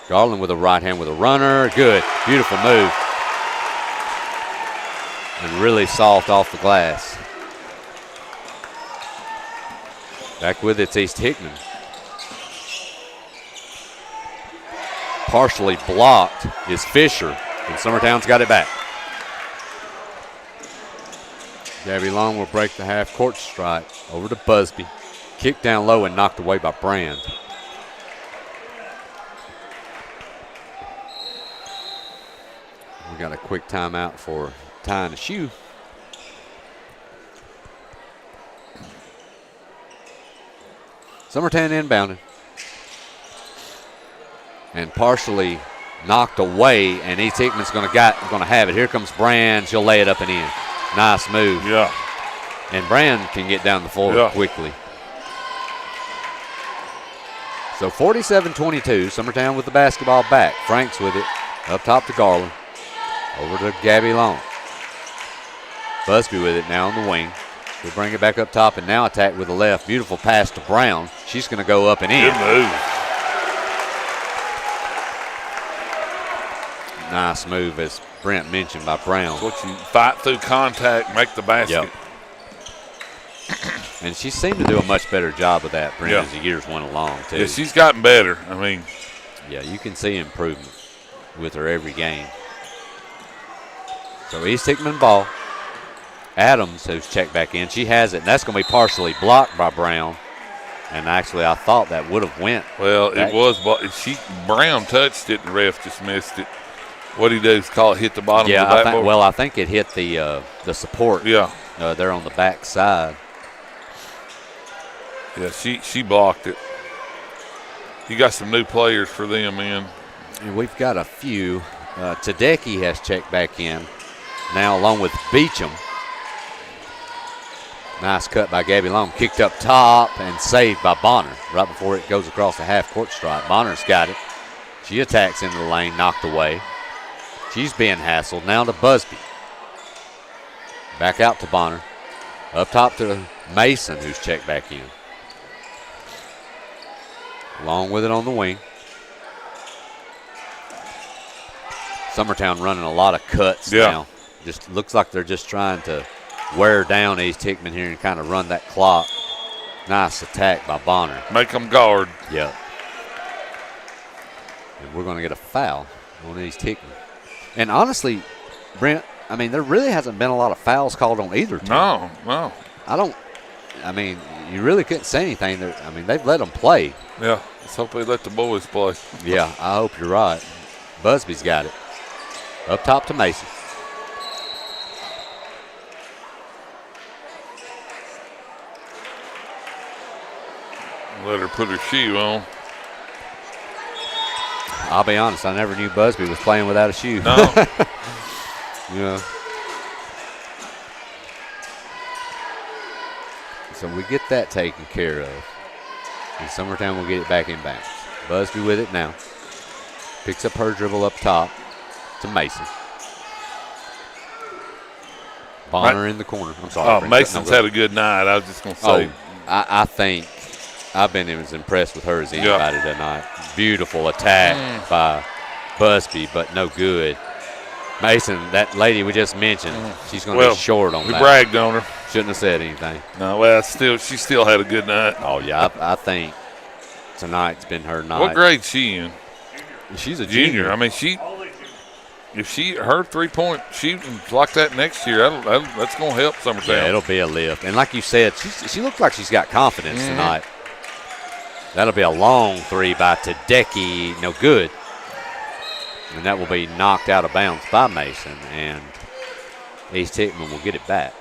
Garland with a right hand with a runner. Good. Beautiful move. And really soft off the glass. Back with it's East Hickman. Partially blocked is Fisher, and Summertown's got it back. Gabby Long will break the half-court strike over to Busby. Kicked down low and knocked away by Brand. We got a quick timeout for tying the shoe. Summertown inbounded. And partially knocked away, and East Hickman's going to have it. Here comes Brand. She'll lay it up and in. Nice move. Yeah. And Brand can get down the floor quickly. So 47-22, Summertown with the basketball back. Franks with it. Up top to Garland. Over to Gabby Long. Busby with it now on the wing. We'll bring it back up top and now attack with the left. Beautiful pass to Brown. She's going to go up and in. Good move. Nice move, as Brent mentioned, by Brown. That's what you fight through contact, make the basket. And she seemed to do a much better job of that, Brent, as the years went along, too. Yeah, she's gotten better. I mean. Yeah, you can see improvement with her every game. So East Hickman ball. Adams, who's checked back in, she has it, and that's going to be partially blocked by Brown. And actually, I thought that would have went. Well, it was, but Brown touched it, and the ref just missed it. What do you do? Is call it hit the bottom of the backboard? Well, I think it hit the support. Yeah. There on the back side. Yeah, she blocked it. You got some new players for them, man. And we've got a few. Tedecki has checked back in now, along with Beecham. Nice cut by Gabby Long. Kicked up top and saved by Bonner right before it goes across the half-court stripe. Bonner's got it. She attacks into the lane, knocked away. She's being hassled. Now to Busby. Back out to Bonner. Up top to Mason, who's checked back in. Along with it on the wing. Summertown running a lot of cuts now. Just looks like they're just trying to wear down East Hickman here and kind of run that clock. Nice attack by Bonner. Make them guard. Yep. And we're going to get a foul on East Hickman. And honestly, Brent, I mean, there really hasn't been a lot of fouls called on either team. No. I mean, you really couldn't say anything. I mean, they've let them play. Yeah, let's hope they let the boys play. Yeah, I hope you're right. Busby's got it. Up top to Mason. Let her put her shoe on. I'll be honest, I never knew Busby was playing without a shoe. No. Yeah. So we get that taken care of. And Summertown will get it back in bounds. Busby with it now. Picks up her dribble up top to Mason. Bonner in the corner. I'm sorry. Oh, Mason's had a good night. I was just going to say. I think I've been as impressed with her as anybody tonight. Beautiful attack by Busby, but no good. Mason, that lady we just mentioned, she's going to be short on that. We bragged on her. Shouldn't have said anything. No, well, she still had a good night. Oh, yeah, I think tonight's been her night. What grade she in? She's a junior. I mean, if her three-point shooting like that next year, that's going to help Summertown. Yeah, it'll be a lift. And like you said, she looks like she's got confidence tonight. That'll be a long three by Tedecki. No good. And that will be knocked out of bounds by Mason. And East Hickman will get it back.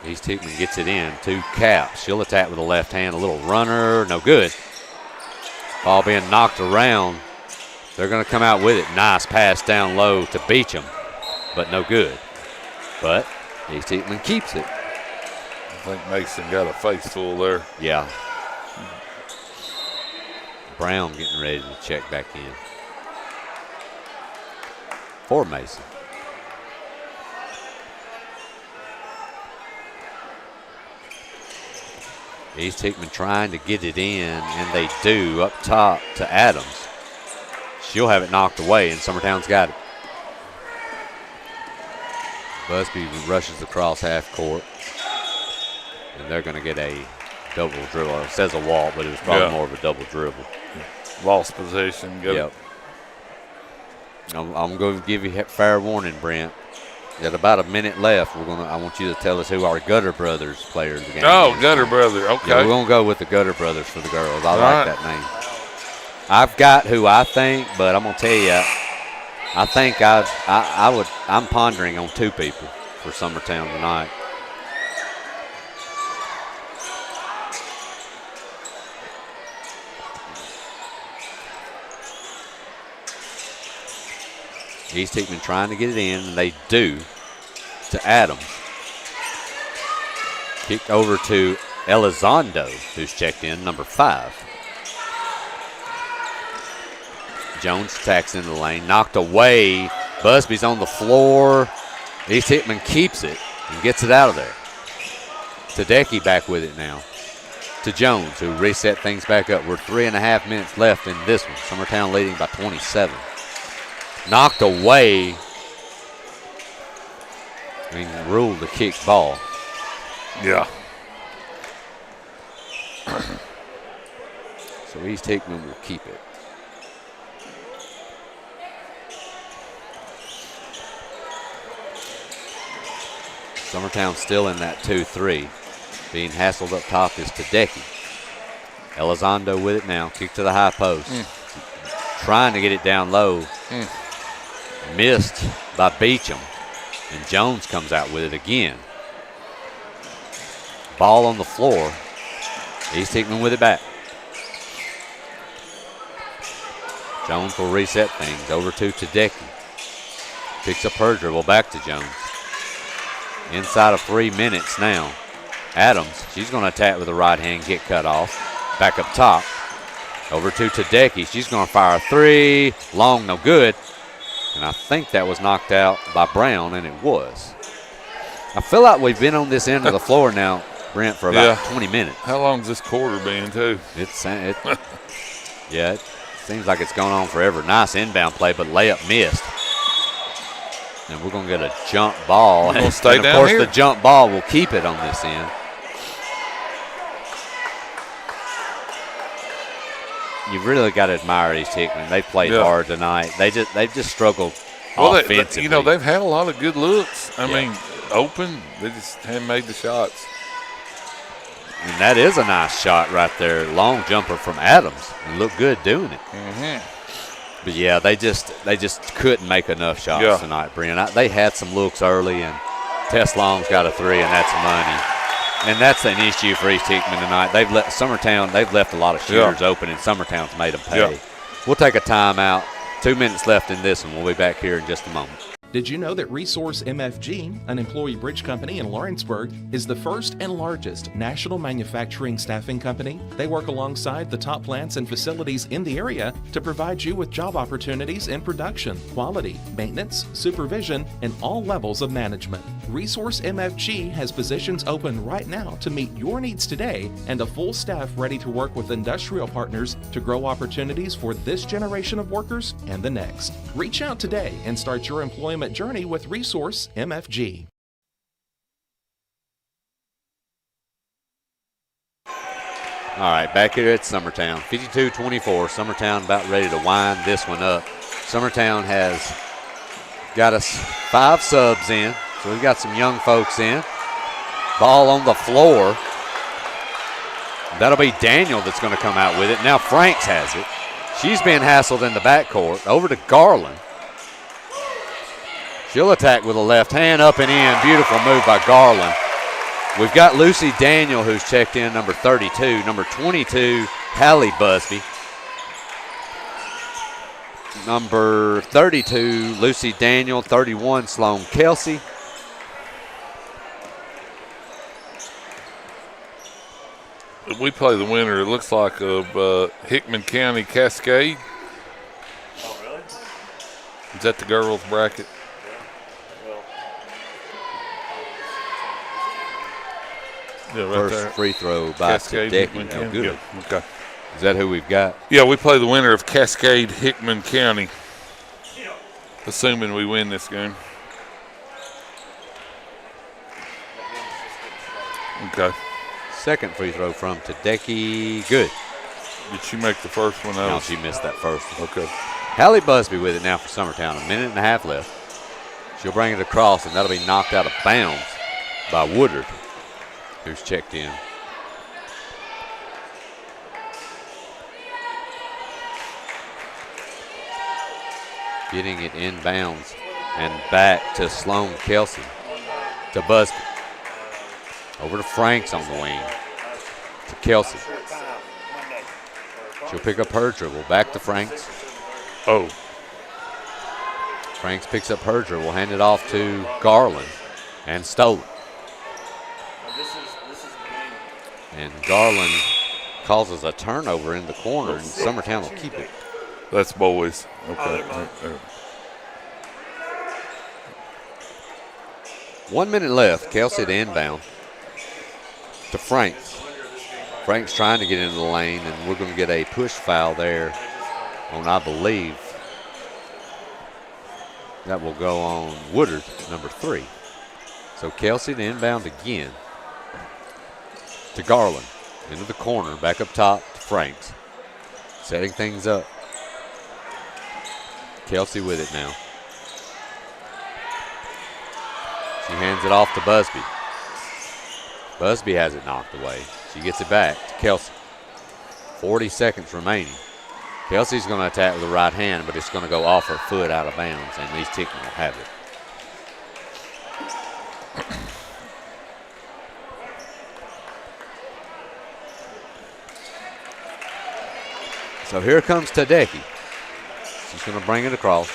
East Hickman gets it in to Caps. She'll attack with the left hand. A little runner. No good. Ball being knocked around. They're going to come out with it. Nice pass down low to Beecham, but no good. But East Hickman keeps it. I think Mason got a face full there. Yeah. Brown getting ready to check back in for Mason. East Hickman trying to get it in, and they do up top to Adams. She'll have it knocked away, and Summertown's got it. Busby rushes across half court, and they're going to get a double dribble. It says a walk, but it was probably more of a double dribble. Lost possession. Yep. I'm going to give you fair warning, Brent. At about a minute left, I want you to tell us who our Gutter Brothers players again. Oh, Gutter Brother. Okay. Yeah, we're going to go with the Gutter Brothers for the girls. I like that name. I've got who I think, but I'm going to tell you, I think I'm pondering on two people for Summertown tonight. East Hickman trying to get it in, and they do to Adams. Kicked over to Elizondo, who's checked in, number 5. Jones attacks into the lane, knocked away. Busby's on the floor. East Hickman keeps it and gets it out of there. Tedecki back with it now to Jones, who reset things back up. We're 3.5 minutes left in this one. Summertown leading by 27. Knocked away. Ruled the kick ball. Yeah. So East Hickman will keep it. Summertown still in that 2-3. Being hassled up top is Tedecki. Elizondo with it now. Kick to the high post. Trying to get it down low. Missed by Beecham. And Jones comes out with it again. Ball on the floor. East Hickman with it back. Jones will reset things. Over to Tedecki. Picks up her dribble. Back to Jones. Inside of 3 minutes now. Adams, she's going to attack with the right hand, get cut off. Back up top. Over to Tedecki. She's going to fire a three. Long, no good. And I think that was knocked out by Brown, and it was. I feel like we've been on this end of the floor now, Brent, for about 20 minutes. How long's this quarter been, too? It seems like it's going on forever. Nice inbound play, but layup missed. And we're going to get a jump ball. We're going to stay and down of course, here. the jump ball will keep it on this end. You've really got to admire East Hickman. They played hard tonight. They've just struggled offensively. They've had a lot of good looks. I mean, open. They just haven't made the shots. And that is a nice shot right there. Long jumper from Adams. And looked good doing it. Mm-hmm. But, yeah, they just couldn't make enough shots tonight, Brian. They had some looks early, and Tess Long's got a three, and that's money. And that's an issue for East Hickman tonight. They've left a lot of shooters open, and Summertown's made them pay. We'll take a timeout. 2 minutes left in this one. We'll be back here in just a moment. Did you know that Resource MFG, an employee bridge company in Lawrenceburg, is the first and largest national manufacturing staffing company? They work alongside the top plants and facilities in the area to provide you with job opportunities in production, quality, maintenance, supervision, and all levels of management. Resource MFG has positions open right now to meet your needs today and a full staff ready to work with industrial partners to grow opportunities for this generation of workers and the next. Reach out today and start your employment journey with Resource MFG. All right, back here at Summertown, 52-24. Summertown about ready to wind this one up. Summertown has got us 5 subs in, so we've got some young folks in. Ball on the floor. That'll be Daniel that's going to come out with it. Now Franks has it. She's being hassled in the backcourt. Over to Garland. She'll attack with a left hand, up and in. Beautiful move by Garland. We've got Lucy Daniel, who's checked in, number 32. Number 22, Hallie Busby. Number 32, Lucy Daniel. 31, Sloan Kelsey. We play the winner, it looks like, of Hickman County Cascade. Oh, really? Is that the girls' bracket? Yeah, right First there. free throw by Tedecki. No good. Yeah, okay. Is that who we've got? Yeah, we play the winner of Cascade Hickman County. Assuming we win this game. Okay. Second free throw from Tedecki. Good. Did she make the first one? No, she missed that first one. Okay. Hallie Busby with it now for Summertown. 1.5 minutes left. She'll bring it across, and that'll be knocked out of bounds by Woodard, who's checked in. Getting it inbounds and back to Sloan Kelsey. To Busby. Over to Franks on the wing. To Kelsey. She'll pick up her dribble. Back to Franks. Oh. Franks picks up her dribble. Hand it off to Garland. And stolen. And Garland causes a turnover in the corner, and Summertown will keep it. That's boys. Okay. Right there. 1 minute left. Kelsey to inbound. To Franks. Franks trying to get into the lane, and we're going to get a push foul there on, I believe, that will go on Woodard, number 3. So Kelsey to inbound again. To Garland. Into the corner. Back up top to Franks. Setting things up. Kelsey with it now. She hands it off to Busby. Busby has it knocked away. She gets it back to Kelsey. 40 seconds remaining. Kelsey's going to attack with the right hand, but it's going to go off her foot out of bounds, and East Hickman will have it. So here comes Tedecki. She's going to bring it across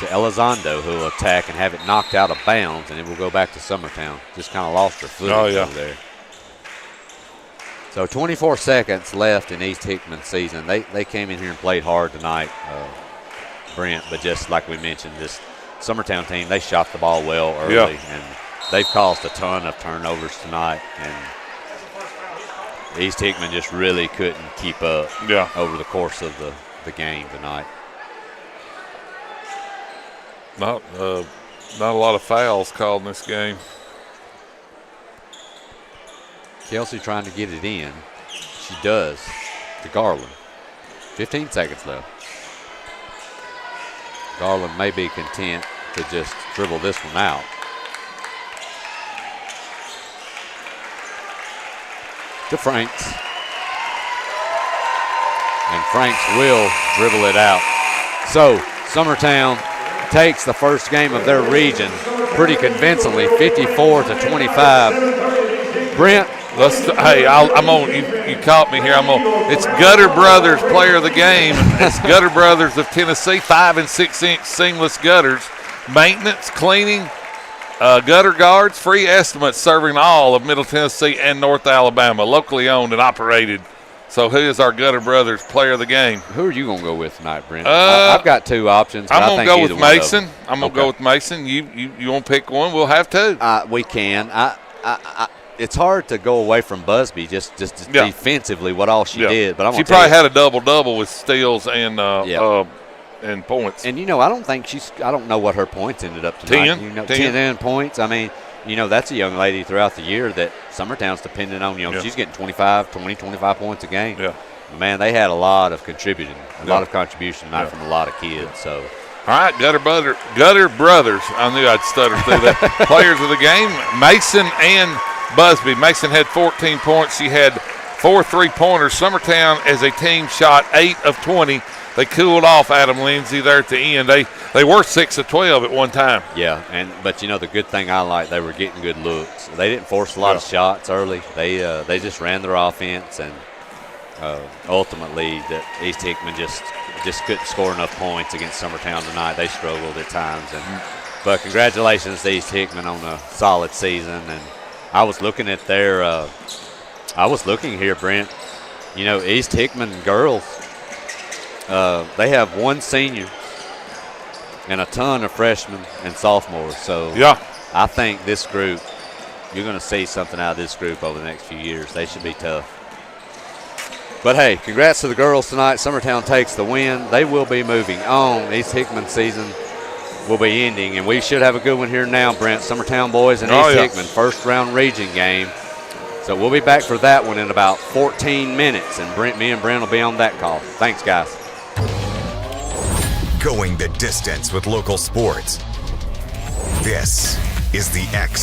to Elizondo, who will attack and have it knocked out of bounds, and it will go back to Summertown. Just kind of lost her footing over there. So 24 seconds left in East Hickman's season. They came in here and played hard tonight, Brent, but just like we mentioned, this Summertown team, they shot the ball well early, and they've caused a ton of turnovers tonight, and East Hickman just really couldn't keep up over the course of the game tonight. Not a lot of fouls called in this game. Kelsey trying to get it in. She does to Garland. 15 seconds left. Garland may be content to just dribble this one out. To Franks. And Franks will dribble it out. So Summertown takes the first game of their region pretty convincingly, 54-25. Brent. I'm on. You caught me here. It's Gutter Brothers Player of the Game. It's Gutter Brothers of Tennessee, 5 and 6 inch seamless gutters, maintenance, cleaning, gutter guards, free estimates serving all of Middle Tennessee and North Alabama, locally owned and operated. So who is our Gutter Brothers Player of the Game? Who are you going to go with tonight, Brent? I've got two options. I'm going to go with Mason. I'm going to go with Mason. You want to pick one? We'll have two. We can. It's hard to go away from Busby just defensively what all she did. But she probably had a double-double with steals and points. And, I don't think I don't know what her points ended up tonight. 10 points. I mean, that's a young lady throughout the year that Summertown's dependent on. She's getting 25 points a game. Yeah. Man, they had a lot of contribution, a lot of contribution tonight from a lot of kids. So. All right, Gutter Brothers. I knew I'd stutter through that. Players of the game, Mason and Busby. Mason had 14 points. She had 4 3-pointers. Summertown, as a team, shot 8 of 20. They cooled off Adam Lindsay there at the end. They were 6 of 12 at one time. Yeah, but the good thing I like, they were getting good looks. They didn't force a lot of shots early. They just ran their offense, and ultimately the East Hickman just couldn't score enough points against Summertown tonight. They struggled at times, but congratulations to East Hickman on a solid season. And I was looking at here, Brent. East Hickman girls. They have one senior and a ton of freshmen and sophomores. So I think this group, you're going to see something out of this group over the next few years. They should be tough. But, hey, congrats to the girls tonight. Summertown takes the win. They will be moving on. East Hickman season will be ending, and we should have a good one here now, Brent. Summertown boys and East Hickman, first-round region game. So we'll be back for that one in about 14 minutes, and me and Brent will be on that call. Thanks, guys. Going the distance with local sports. This is the X